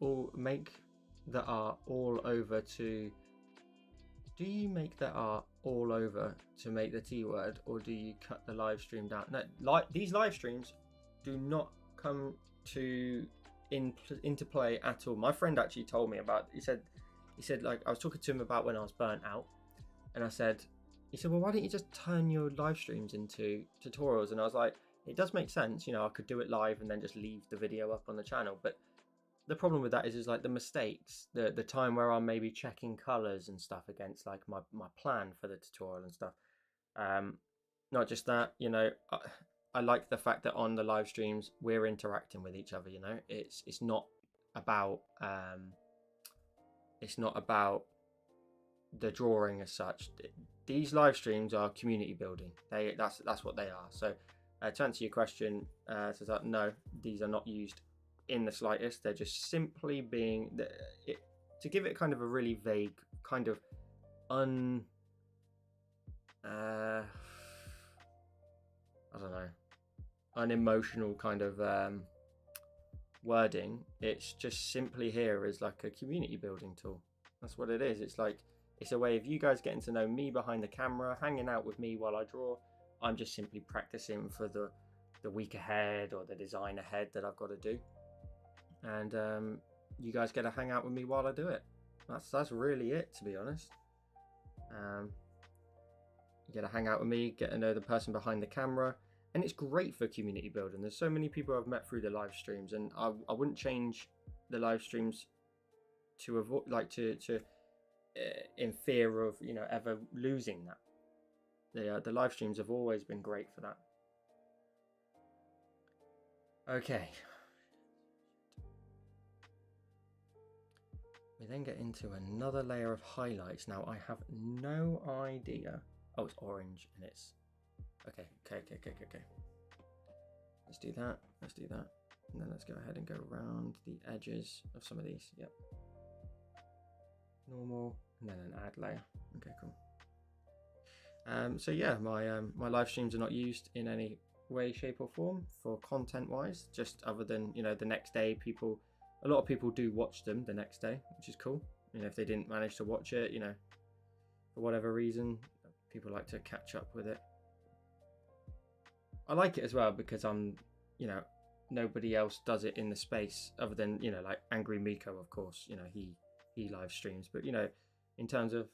that are all over to... Do you make that art all over to make the T word, or do you cut the live stream down? No, these live streams do not come into play at all. My friend actually told me about. He said like, I was talking to him about when I was burnt out, and he said, well, why don't you just turn your live streams into tutorials? And I was like, it does make sense. You know, I could do it live and then just leave the video up on the channel, but the problem with that is like the mistakes, the time where I'm maybe checking colors and stuff against like my plan for the tutorial and stuff. Not just that, you know, I like the fact that on the live streams we're interacting with each other. You know, it's not about the drawing as such. These live streams are community building. That's what they are. So to answer your question, says that no, these are not used in the slightest. They're just simply being to give it kind of a really vague kind of I don't know, unemotional kind of wording. It's just simply here as like a community building tool. That's what it is. It's like, it's a way of you guys getting to know me behind the camera, hanging out with me while I draw. I'm just simply practicing for the week ahead or the design ahead that I've got to do. And you guys get to hang out with me while I do it. That's really it, to be honest. You get to hang out with me, get to know the person behind the camera, and it's great for community building. There's so many people I've met through the live streams, and I wouldn't change the live streams to avoid, like, to in fear of, you know, ever losing that. The live streams have always been great for that. Okay. We then get into another layer of highlights. Now I have no idea. Oh, it's orange and it's okay. Let's do that. And then let's go ahead and go around the edges of some of these. Yep. Normal, and then an add layer. Okay, cool. So yeah, my live streams are not used in any way, shape or form for content wise, just other than, you know, the next day a lot of people do watch them the next day, which is cool. You know, if they didn't manage to watch it, you know, for whatever reason, people like to catch up with it. I like it as well because you know, nobody else does it in the space other than, you know, like Angry Miko, of course, you know, he live streams, but, you know, in terms of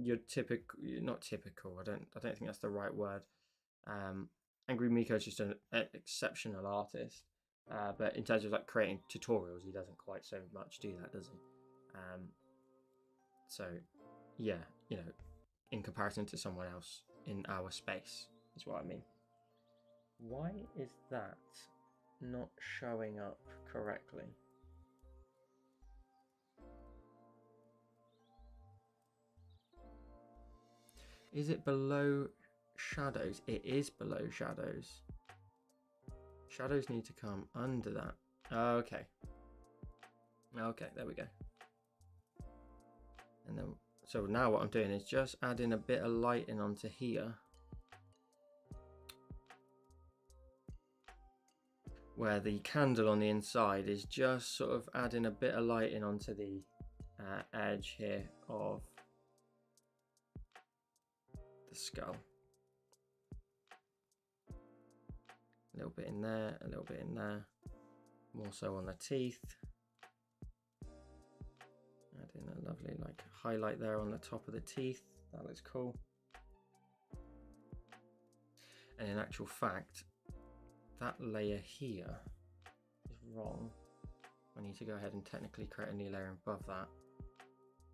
your typical, not typical, I don't think that's the right word. Angry Miko is just an exceptional artist. But in terms of like creating tutorials, he doesn't quite so much do that, does he? So yeah, you know, in comparison to someone else in our space is what I mean. Why is that not showing up correctly? Is it below shadows? It is below shadows. Shadows need to come under that. Okay, there we go. And then, so now what I'm doing is just adding a bit of lighting onto here, where the candle on the inside is just sort of adding a bit of lighting onto the edge here of the skull. A little bit in there, a little bit in there, more so on the teeth. Adding a lovely like highlight there on the top of the teeth. That looks cool. And in actual fact, that layer here is wrong. I need to go ahead and technically create a new layer above that.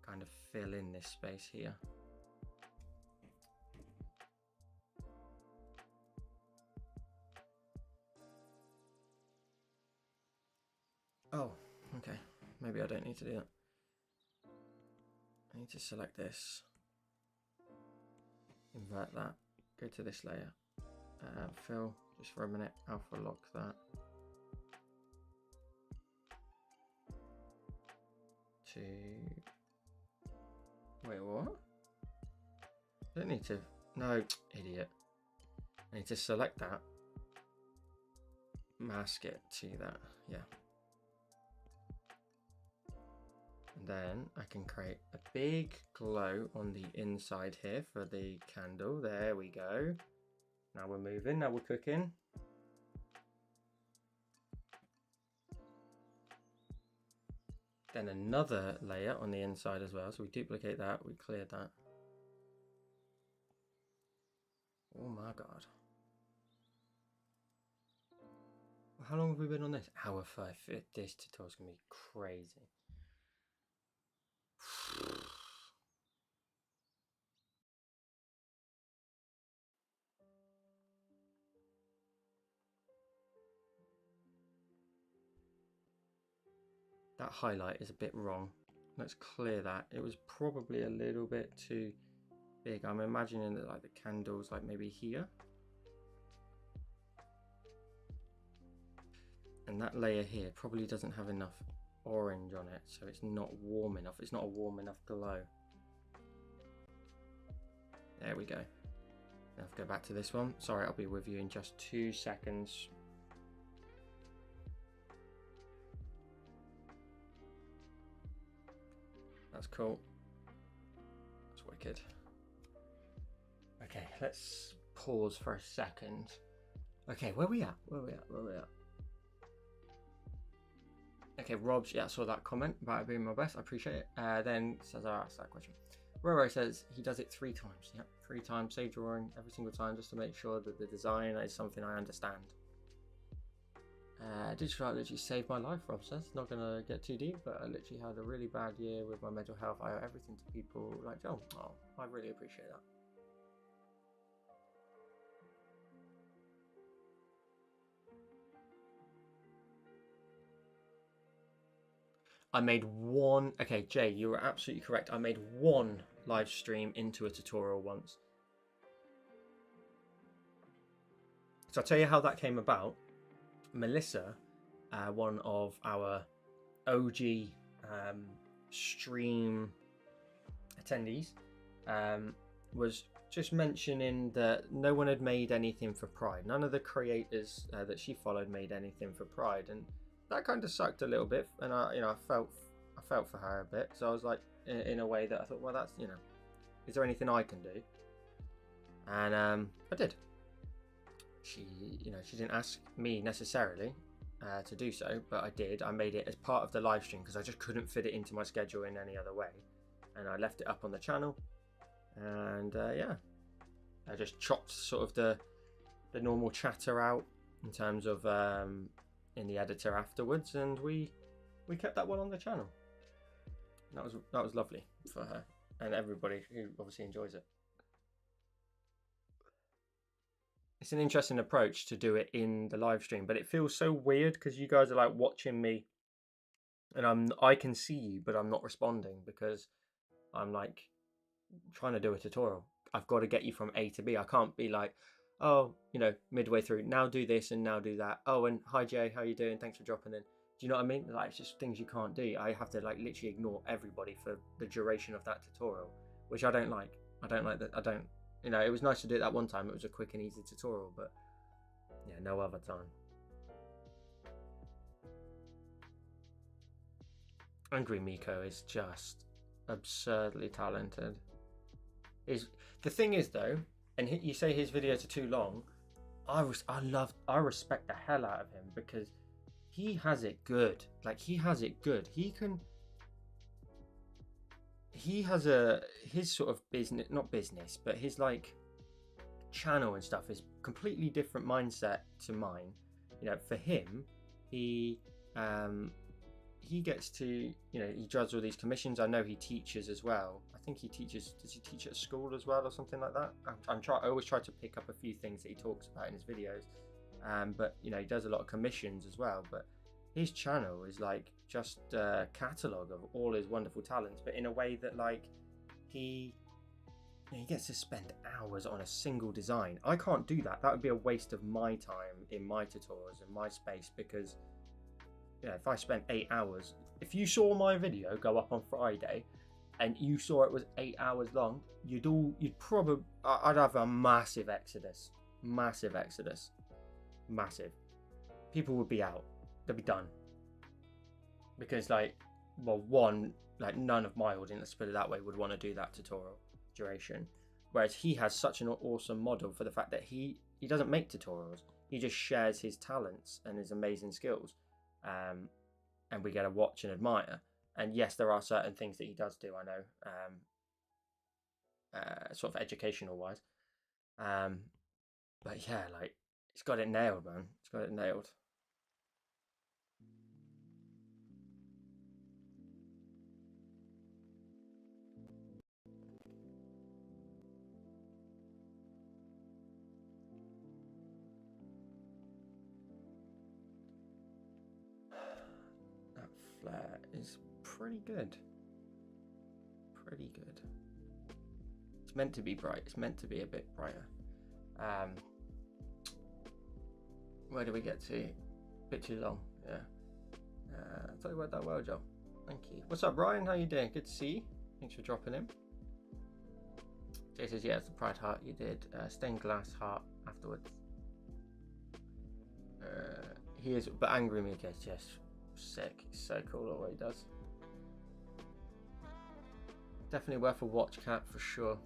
Kind of fill in this space here. Oh, okay. Maybe I don't need to do that. I need to select this, invert that, go to this layer, fill just for a minute, alpha lock that. Wait, what? I don't need to, no, idiot. I need to select that, mask it to that, yeah. And then I can create a big glow on the inside here for the candle. There we go. Now we're moving, now we're cooking. Then another layer on the inside as well. So we duplicate that, we cleared that. Oh my God. How long have we been on this? Hour 5. This tutorial's gonna be crazy. That highlight is a bit wrong. Let's clear that. It was probably a little bit too big. I'm imagining that like the candles like maybe here. And that layer here probably doesn't have enough orange on it, so it's not warm enough. It's not a warm enough glow. There we go. Now go back to this one. Sorry, I'll be with you in just 2 seconds. That's cool. That's wicked. Okay, let's pause for a second. Okay, where we at? Where we at? Okay, Rob's, yeah, I saw that comment about it being my best. I appreciate it. Then says I asked that question. Roro says he does it 3 times. Yep, 3 times, save drawing every single time just to make sure that the design is something I understand. Digital art literally saved my life, Rob says. Not gonna get too deep, but I literally had a really bad year with my mental health. I owe everything to people like Joe. Oh, I really appreciate that. I made one, okay, Jay, you were absolutely correct. I made one live stream into a tutorial once. So I'll tell you how that came about. Melissa, one of our OG stream attendees, was just mentioning that no one had made anything for Pride. None of the creators that she followed made anything for Pride, and that kind of sucked a little bit. And I felt for her a bit. So I was like, in a way that I thought, well, that's, is there anything I can do? And I did. She didn't ask me necessarily to do so, but I did. I made it as part of the live stream because I just couldn't fit it into my schedule in any other way, and I left it up on the channel. And yeah, I just chopped sort of the normal chatter out in terms of in the editor afterwards, and we kept that one on the channel. And that was lovely for her and everybody who obviously enjoys it. It's an interesting approach to do it in the live stream, but it feels so weird because you guys are like watching me and I can see you, but I'm not responding because I'm like trying to do a tutorial. I've got to get you from A to B. I can't be like, oh, midway through, now do this and now do that. Oh, and hi Jay, how you doing? Thanks for dropping in. Do you know what I mean? Like, it's just things you can't do. I have to like literally ignore everybody for the duration of that tutorial, which I don't like. I don't like that. I don't. It was nice to do it that one time. It was a quick and easy tutorial, but yeah, no other time. Angry Miko is just absurdly talented. The thing is though, and you say his videos are too long, I respect the hell out of him because he has it good. Like, he has it good. His sort of business, not business, but his like channel and stuff is completely different mindset to mine. you know, for him, he gets to, you know, he does all these commissions. I know he teaches as well. I think he teaches. Does he teach at school as well or something like that? I always try to pick up a few things that he talks about in his videos. But you know, he does a lot of commissions as well. But his channel is like just a catalogue of all his wonderful talents, but in a way that like he gets to spend hours on a single design. I can't do that. That would be a waste of my time in my tutorials and my space, because you know, if I spent 8 hours, if you saw my video go up on Friday and you saw it was 8 hours long, I'd have a massive exodus. People would be out. They'd be done. Because like, well, one, like none of my audience, let's put it that way, would want to do that tutorial duration. Whereas he has such an awesome model for the fact that he doesn't make tutorials. He just shares his talents and his amazing skills. And we get to watch and admire. And yes, there are certain things that he does do, I know, sort of educational wise. But yeah, like, he's got it nailed, man. He's got it nailed. That flare is pretty good. It's meant to be bright. It's meant to be a bit brighter. Where do we get to? Bit too long. Yeah. I thought you worked that well, Joe. Thank you. What's up, Ryan? How you doing? Good to see you. Thanks for dropping in. Jay says, yeah, it's the pride heart you did. Stained glass heart afterwards. He is, but angry me against, yes. Sick. It's so cool at what he does. Definitely worth a watch, Cat, for sure.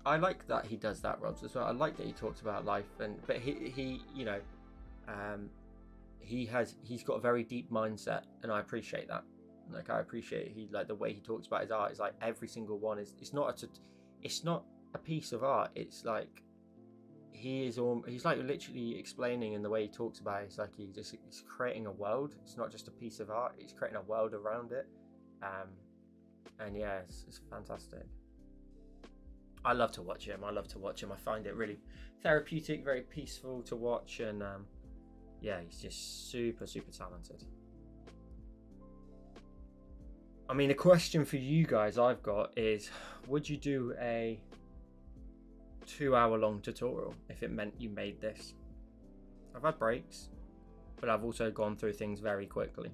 I like that he does that, Robs, as well. I like that he talks about life, but he you know, he's got a very deep mindset, and I appreciate that. Like, I appreciate like the way he talks about his art. Is like every single one is. It's not a piece of art. It's like he's like literally explaining in the way he talks about it. It's like he's creating a world. It's not just a piece of art. He's creating a world around it. And yeah, it's fantastic. I love to watch him. I find it really therapeutic, very peaceful to watch, and yeah, he's just super talented. I mean, a question for you guys I've got is, would you do a 2-hour-long tutorial if it meant you made this? I've had breaks, but I've also gone through things very quickly.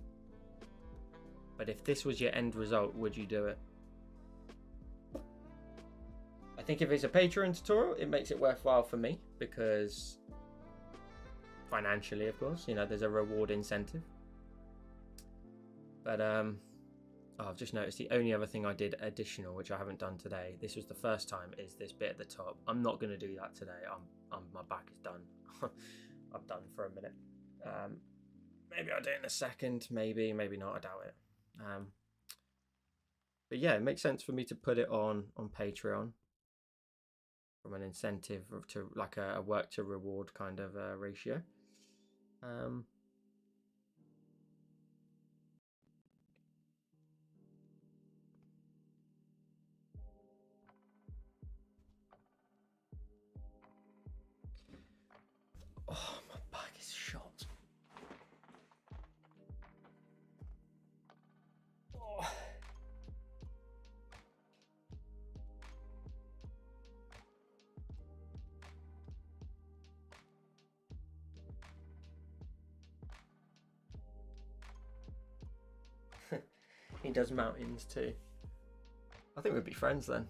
But if this was your end result, would you do it? I think if it's a Patreon tutorial, it makes it worthwhile for me, because financially, of course, you know, there's a reward incentive. But I've just noticed the only other thing I did additional, which I haven't done today, this was the first time, is this bit at the top. I'm not going to do that today. My back is done. I'm done for a minute. Maybe I'll do it in a second. Maybe not. I doubt it. But yeah, it makes sense for me to put it on Patreon from an incentive to like a work to reward kind of ratio. Oh, my back is shot. Oh. He does mountains too. I think we'd be friends then.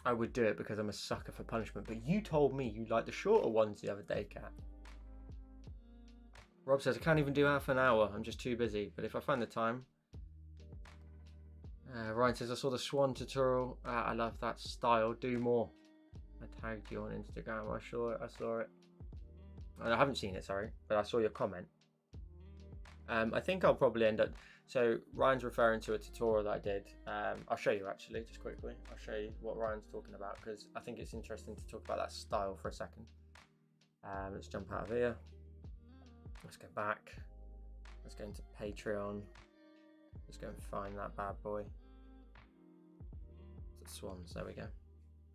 I would do it because I'm a sucker for punishment, but you told me you like the shorter ones the other day, Kat. Rob says, I can't even do half an hour. I'm just too busy, but if I find the time. Ryan says, I saw the Swan tutorial. I love that style. Do more. I tagged you on Instagram. I saw it. I haven't seen it, sorry, but I saw your comment. I think I'll probably end up. So Ryan's referring to a tutorial that I did. I'll show you actually, just quickly. I'll show you what Ryan's talking about because I think it's interesting to talk about that style for a second. Let's jump out of here. Let's go back. Let's go into Patreon. Let's go and find that bad boy. It's Swans. There we go.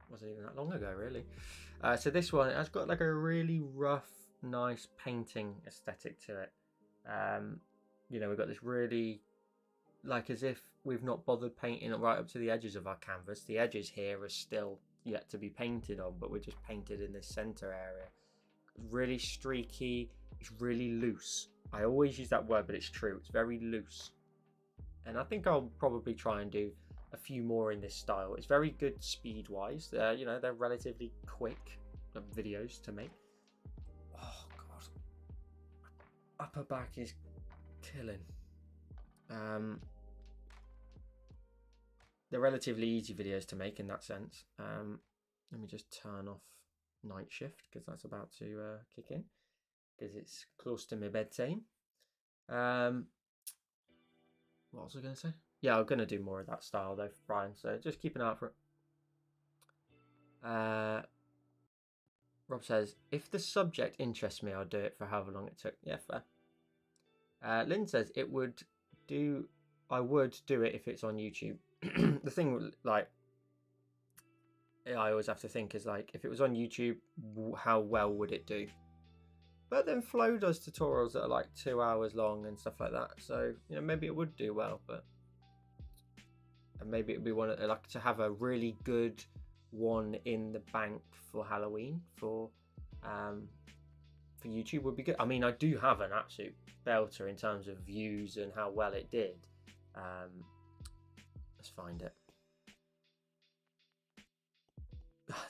Wasn't even that long ago, really. So this one has got like a really rough, nice painting aesthetic to it. You know, we've got this really, like as if we've not bothered painting it right up to the edges of our canvas. The edges here are still yet to be painted on, but we're just painted in this center area. It's really streaky. It's really loose. I always use that word, but it's true. It's very loose. And I think I'll probably try and do a few more in this style. It's very good speed-wise. You know, they're relatively quick videos to make. Oh, God. Upper back is killing. They're relatively easy videos to make in that sense. Let me just turn off night shift because that's about to kick in because it's close to my bedtime. What was I going to say? Yeah, I'm going to do more of that style though, Brian. So just keep an eye out for it. Rob says, if the subject interests me, I'll do it for however long it took. Yeah, fair. Lynn says, I would do it if it's on YouTube. The thing, like, I always have to think is like, if it was on YouTube, how well would it do? But then Flo does tutorials that are like 2 hours long and stuff like that. So, you know, maybe it would do well, but and maybe it would be one like to have a really good one in the bank for Halloween for YouTube would be good. I mean, I do have an absolute belter in terms of views and how well it did. Let's find it.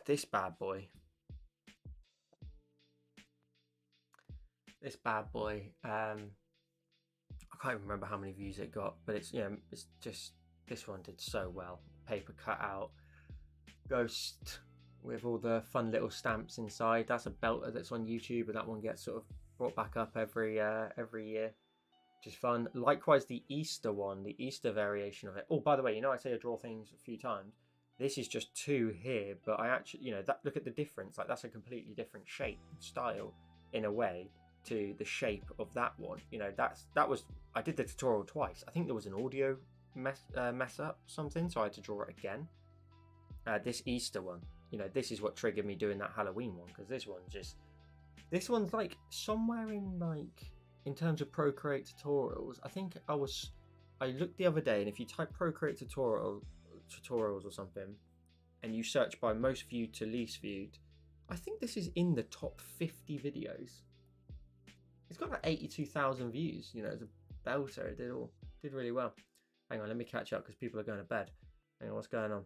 This bad boy. This bad boy. I can't even remember how many views it got, but it's, you know, it's just, this one did so well. Paper cutout, ghost with all the fun little stamps inside. That's a belter that's on YouTube, and that one gets sort of brought back up every year, which is fun. Likewise, the Easter one, the Easter variation of it. Oh, by the way, you know, I say I draw things a few times. This is just two here, but I actually, you know, that, look at the difference. Like, that's a completely different shape and style in a way to the shape of that one. You know, that was, I did the tutorial twice. I think there was an audio mess up something, so I had to draw it again. This Easter one, you know, this is what triggered me doing that Halloween one, because this one's like somewhere in, like, in terms of Procreate tutorials, I think I looked the other day, and if you type Procreate tutorials or something and you search by most viewed to least viewed, I think this is in the top 50 videos. It's got like 82,000 views. You know, it's a belter. It did really well. Hang on, let me catch up because people are going to bed. Hang on, what's going on?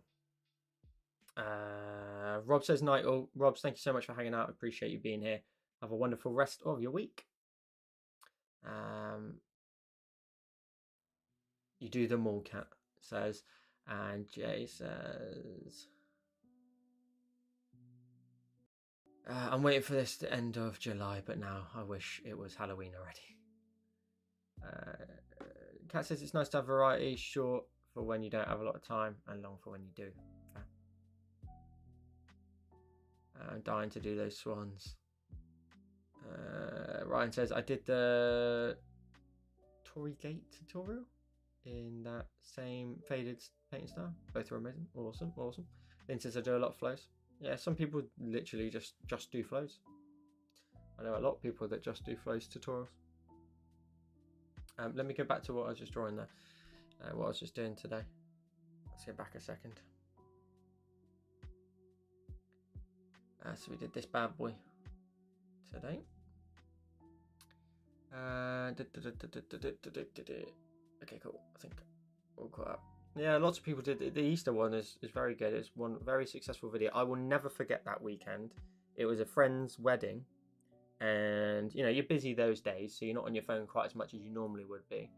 Rob says night. Oh, Rob, thank you so much for hanging out. I appreciate you being here. Have a wonderful rest of your week. You do them all, Cat says. And Jay says, I'm waiting for this to end of July, but now I wish it was Halloween already. Kat says it's nice to have variety, short for when you don't have a lot of time and long for when you do. Okay. I'm dying to do those swans. Ryan says, I did the Tory Gate tutorial in that same faded painting style. Both are amazing. Awesome. Lynn says I do a lot of flows. Yeah, some people literally just do flows. I know a lot of people that just do flows tutorials. Let me go back to what I was just drawing there. What I was just doing today. Let's go back a second. So we did this bad boy today. Okay, cool. I think we'll caught up. Yeah, lots of people did. The Easter one is very good. It's one very successful video. I will never forget that weekend. It was a friend's wedding, and you know, you're busy those days, so you're not on your phone quite as much as you normally would be.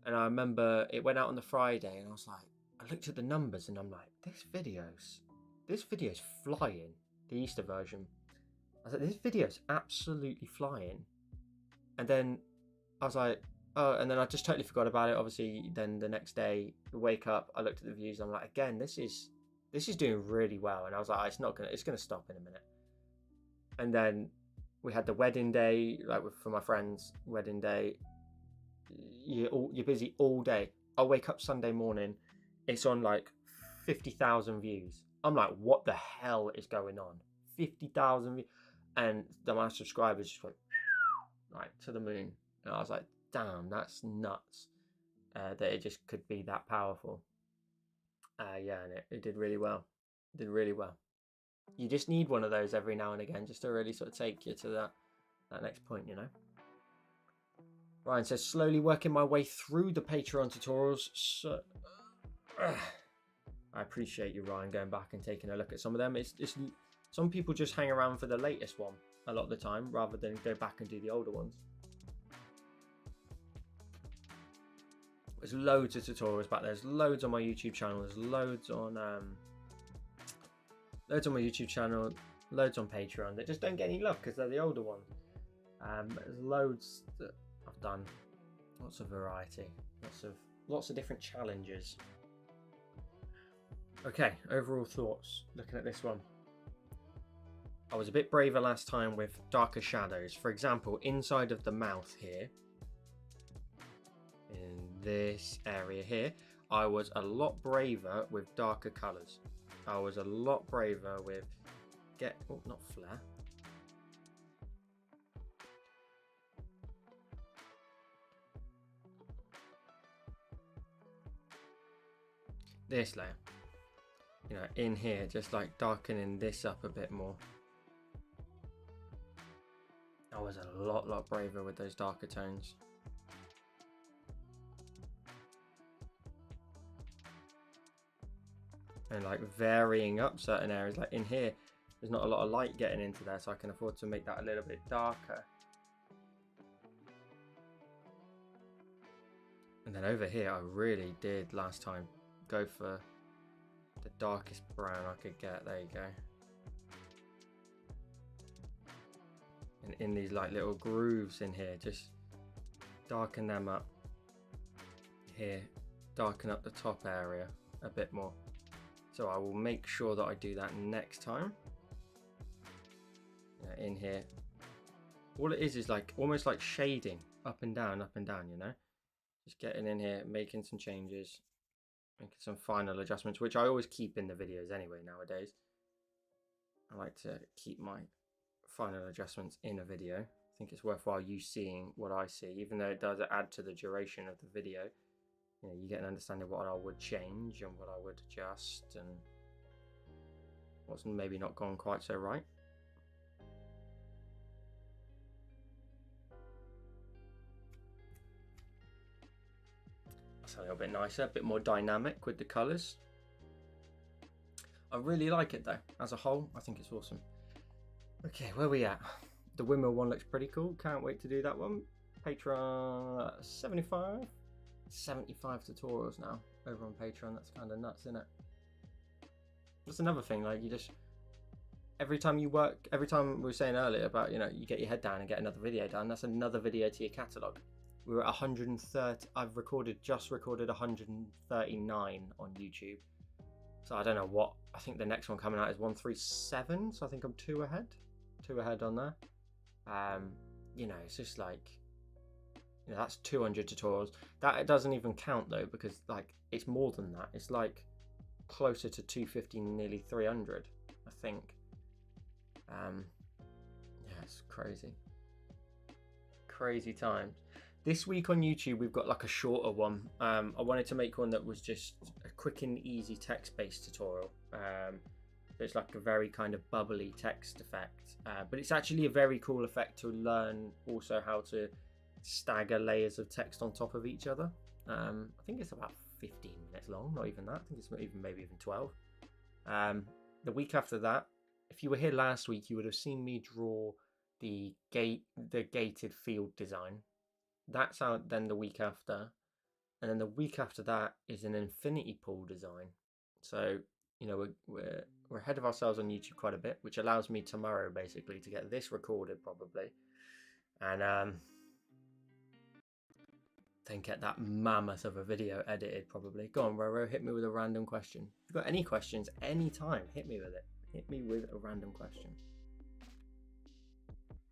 And I remember it went out on the Friday, and I was like, I looked at the numbers, and I'm like, this video's flying. The Easter version. I was like, this video's absolutely flying. And then I was like, oh, and then I just totally forgot about it. Obviously, then the next day, wake up, I looked at the views. I'm like, again, this is doing really well. And I was like, it's gonna stop in a minute. And then we had the wedding day, like for my friend's wedding day. You're busy all day. I'll wake up Sunday morning, it's on like 50,000 views. I'm like, what the hell is going on? 50,000 views, and my subscribers just went right to the moon. And I was like, damn, that's nuts. That it just could be that powerful. Yeah, and it did really well. It did really well. You just need one of those every now and again, just to really sort of take you to that next point, you know. Ryan says, slowly working my way through the Patreon tutorials. So, I appreciate you, Ryan, going back and taking a look at some of them. It's some people just hang around for the latest one a lot of the time, rather than go back and do the older ones. There's loads of tutorials back there. There's loads on my YouTube channel. There's loads on my YouTube channel. Loads on Patreon that just don't get any love because they're the older ones. There's loads that I've done. Lots of variety. Lots of different challenges. Okay, overall thoughts. Looking at this one, I was a bit braver last time with darker shadows. For example, inside of the mouth here, in this area here, I was a lot braver with darker colours. I was a lot braver with not flare. This layer, you know, in here, just like darkening this up a bit more. I was a lot braver with those darker tones. And like varying up certain areas, like in here, there's not a lot of light getting into there, so I can afford to make that a little bit darker. And then over here, I really did last time go for the darkest brown I could get. There you go. And in these like little grooves in here, just darken them up. Here, darken up the top area a bit more. So I will make sure that I do that next time. In here, all it is like almost like shading up and down, you know. Just getting in here, making some changes, making some final adjustments, which I always keep in the videos anyway nowadays. I like to keep my final adjustments in a video. I think it's worthwhile you seeing what I see, even though it does add to the duration of the video. You know, you get an understanding of what I would change and what I would adjust and what's maybe not gone quite so right. That's a little bit nicer, a bit more dynamic with the colours. I really like it though, as a whole. I think it's awesome. Okay, where are we at? The windmill one looks pretty cool. Can't wait to do that one. Patreon 75 tutorials now over on Patreon. That's kind of nuts, isn't it? That's another thing, like you just every time we were saying earlier about, you know, you get your head down and get another video done, that's another video to your catalogue. We were at 130. I've just recorded 139 on YouTube, so I don't know what, I think the next one coming out is 137, so I think I'm two ahead on there. You know, it's just like, you know, that's 200 tutorials. That doesn't even count though, because like it's more than that. It's like closer to 250, nearly 300, I think. Yeah, it's crazy times. This week on YouTube we've got like a shorter one. I wanted to make one that was just a quick and easy text-based tutorial. It's like a very kind of bubbly text effect, but it's actually a very cool effect to learn also how to stagger layers of text on top of each other. I think it's about 15 minutes long, not even that. I think it's maybe even 12. The week after that, if you were here last week, you would have seen me draw the gated field design. That's out then the week after, and then the week after that is an infinity pool design. So, you know, we're ahead of ourselves on YouTube quite a bit, which allows me tomorrow basically to get this recorded probably, and then get that mammoth of a video edited probably. Go on, Roro, hit me with a random question. If you've got any questions, anytime, hit me with it. Hit me with a random question.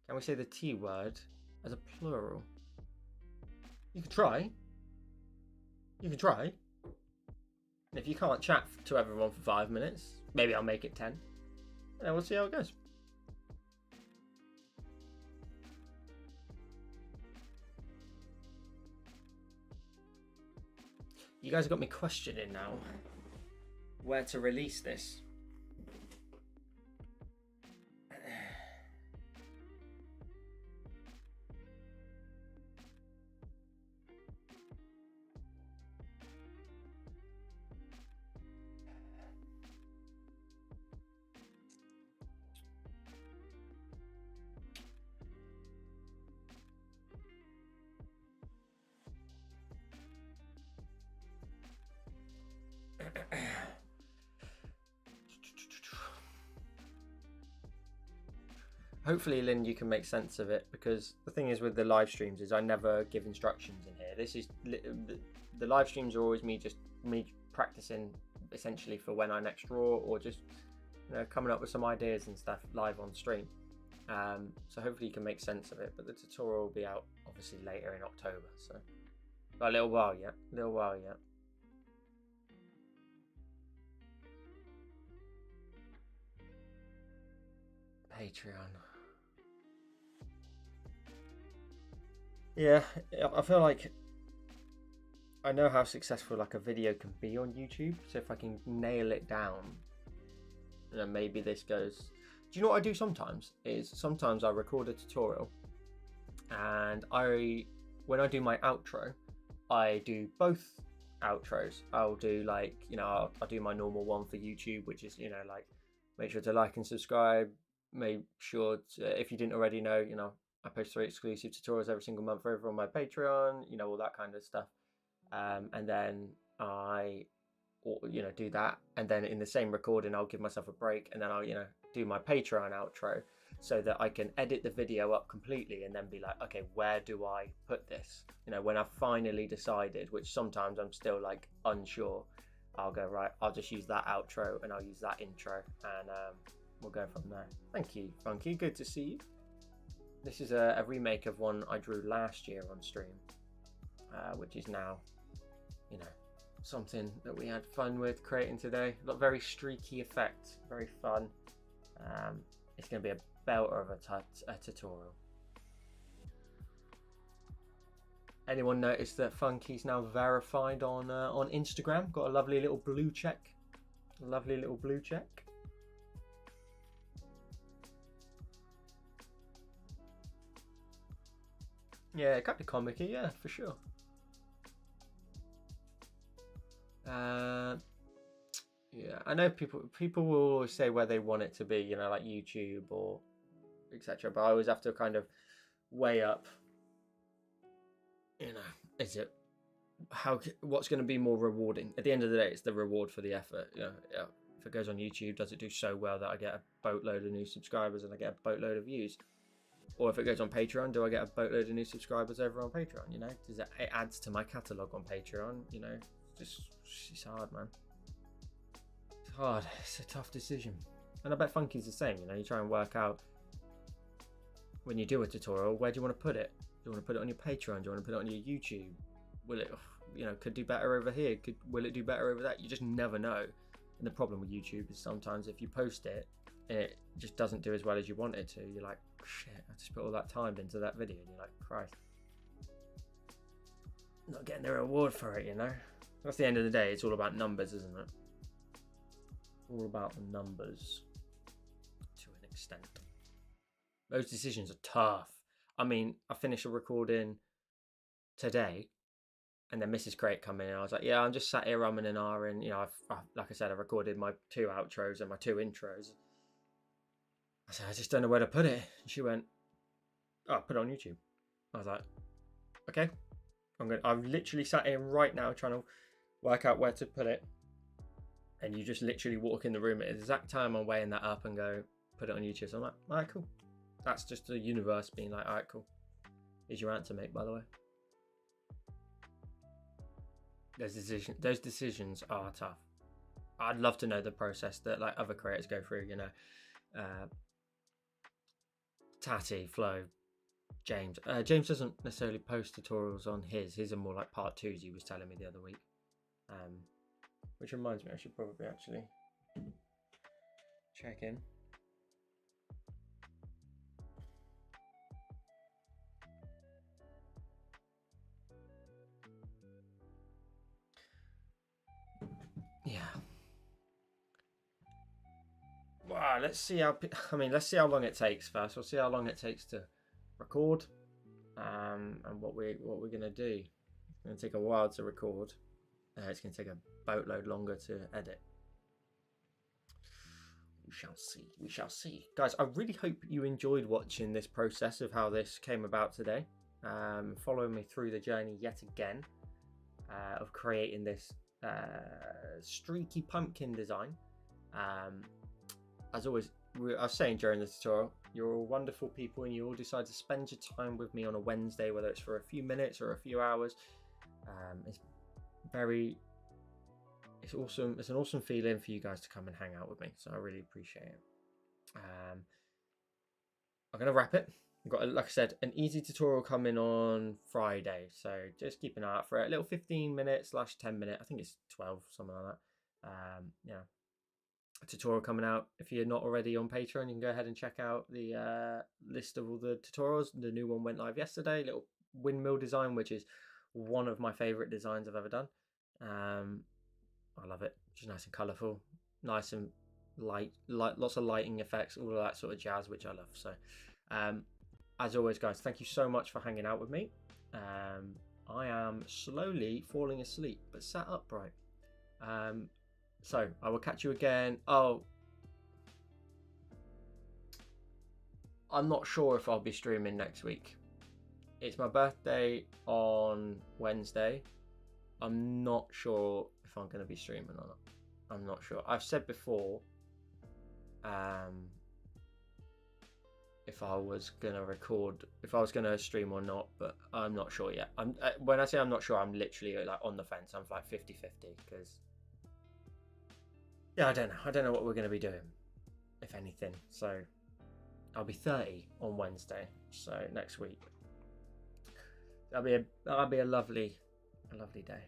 Can we say the T word as a plural? You can try. You can try. And if you can't chat to everyone for 5 minutes, maybe I'll make it 10. And we'll see how it goes. You guys have got me questioning now where to release this. Hopefully, Lynn, you can make sense of it, because the thing is with the live streams is I never give instructions in here. This is the live streams are always me practicing essentially for when I next draw, or just coming up with some ideas and stuff live on stream. So hopefully you can make sense of it. But the tutorial will be out obviously later in October, so got a little while yet. Patreon. Yeah, I feel like I know how successful like a video can be on YouTube. So if I can nail it down, then maybe this goes. Do you know what I do sometimes? Sometimes I record a tutorial, and when I do my outro, I do both outros. I'll do I'll do my normal one for YouTube, which is like make sure to like and subscribe. Make sure to, if you didn't already know, I post 3 exclusive tutorials every single month over on my Patreon, all that kind of stuff. And then I do that, and then in the same recording I'll give myself a break, and then I'll do my Patreon outro, so that I can edit the video up completely and then be like, okay, where do I put this? When I've finally decided, which sometimes I'm still like unsure, I'll go, right, I'll just use that outro and I'll use that intro, and we'll go from there. Thank you, Funky, good to see you. This is a remake of one I drew last year on stream, which is now something that we had fun with creating today. Look, very streaky effect, very fun. It's going to be a belter of a tutorial. Anyone notice that Funky's now verified on Instagram? Got a lovely little blue check. Yeah, it can be comic-y, yeah, for sure. Yeah, I know people will always say where they want it to be, like YouTube or etc. But I always have to kind of weigh up, is it what's going to be more rewarding? At the end of the day, it's the reward for the effort. If it goes on YouTube, does it do so well that I get a boatload of new subscribers and I get a boatload of views? Or if it goes on Patreon, do I get a boatload of new subscribers over on Patreon? It adds to my catalogue on Patreon. It's hard, man. It's hard. It's a tough decision. And I bet Funky's the same. You try and work out when you do a tutorial, where do you want to put it? Do you want to put it on your Patreon? Do you want to put it on your YouTube? Will it, could do better over here? Will it do better over that? You just never know. And the problem with YouTube is sometimes if you post it and it just doesn't do as well as you want it to, you're like, shit, I just put all that time into that video, and you're like, Christ, not getting the reward for it. That's the end of the day. It's all about numbers, isn't it? All about the numbers to an extent. Those decisions are tough. I mean, I finished a recording today, and then Mrs. Crate come in, and I was like, yeah, I'm just sat here rumming and ahhing. Like I said, I recorded my 2 outros and my 2 intros. I said, I just don't know where to put it. And she went, oh, put it on YouTube. I was like, okay. I've literally sat here right now trying to work out where to put it. And you just literally walk in the room at the exact time I'm weighing that up and go, put it on YouTube. So I'm like, all right, cool. That's just the universe being like, all right, cool. Here's your answer, mate, by the way. those decisions are tough. I'd love to know the process that like other creators go through, you know. Tatty, Flo, James. James doesn't necessarily post tutorials on his are more like part twos, he was telling me the other week. Which reminds me, I should probably actually check in. Yeah. Wow, let's see how long it takes first. We'll see how long it takes to record, and what we're gonna do. It's gonna take a while to record. It's gonna take a boatload longer to edit. We shall see. We shall see, guys. I really hope you enjoyed watching this process of how this came about today. Following me through the journey yet again of creating this streaky pumpkin design. As always, I was saying during the tutorial, you're all wonderful people and you all decide to spend your time with me on a Wednesday, whether it's for a few minutes or a few hours. It's awesome. It's an awesome feeling for you guys to come and hang out with me. So I really appreciate it. I'm going to wrap it. I've got, like I said, an easy tutorial coming on Friday. So just keep an eye out for it. A little 15 minute / 10 minute. I think it's 12, something like that. Yeah. A tutorial coming out. If you're not already on Patreon, you can go ahead and check out the list of all the tutorials. The new one went live yesterday. Little windmill design, which is one of my favorite designs I've ever done. I love it. Just nice and colourful, nice and light, lots of lighting effects, all of that sort of jazz, which I love. So as always, guys, thank you so much for hanging out with me. I am slowly falling asleep, but sat upright. So I will catch you again. Oh, I'm not sure if I'll be streaming next week. It's my birthday on Wednesday. I'm not sure if I'm going to be streaming or not. I'm not sure. I've said before if I was going to record, if I was going to stream or not, but I'm not sure yet. When I say I'm not sure, I'm literally like on the fence. I'm like 50-50 because yeah, I don't know what we're going to be doing, if anything. So I'll be 30 on Wednesday, so next week. That'll be a lovely day.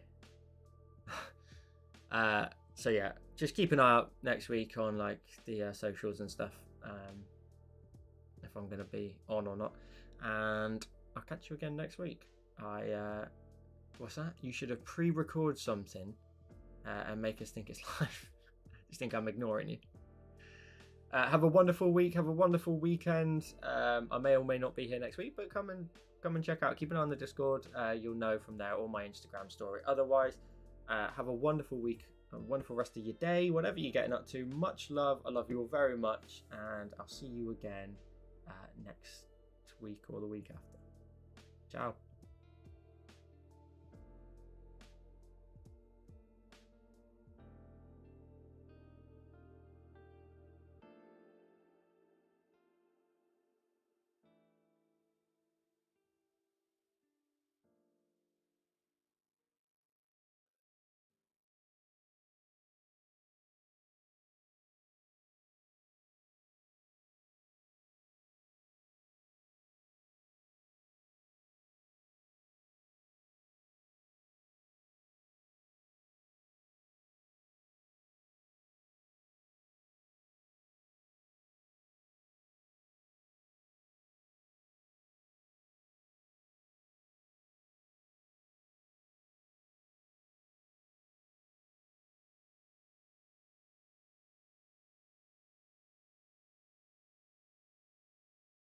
So yeah, just keep an eye out next week on like the socials and stuff, if I'm gonna be on or not, and I'll catch you again next week. What's that? You should have pre-recorded something and make us think it's live. Just think I'm ignoring you. Have a wonderful week. Have a wonderful weekend. I may or may not be here next week, but come and check out. Keep an eye on the Discord. You'll know from there, or my Instagram story. Otherwise, have a wonderful week, a wonderful rest of your day, whatever you're getting up to. Much love. I love you all very much, and I'll see you again next week or the week after. Ciao.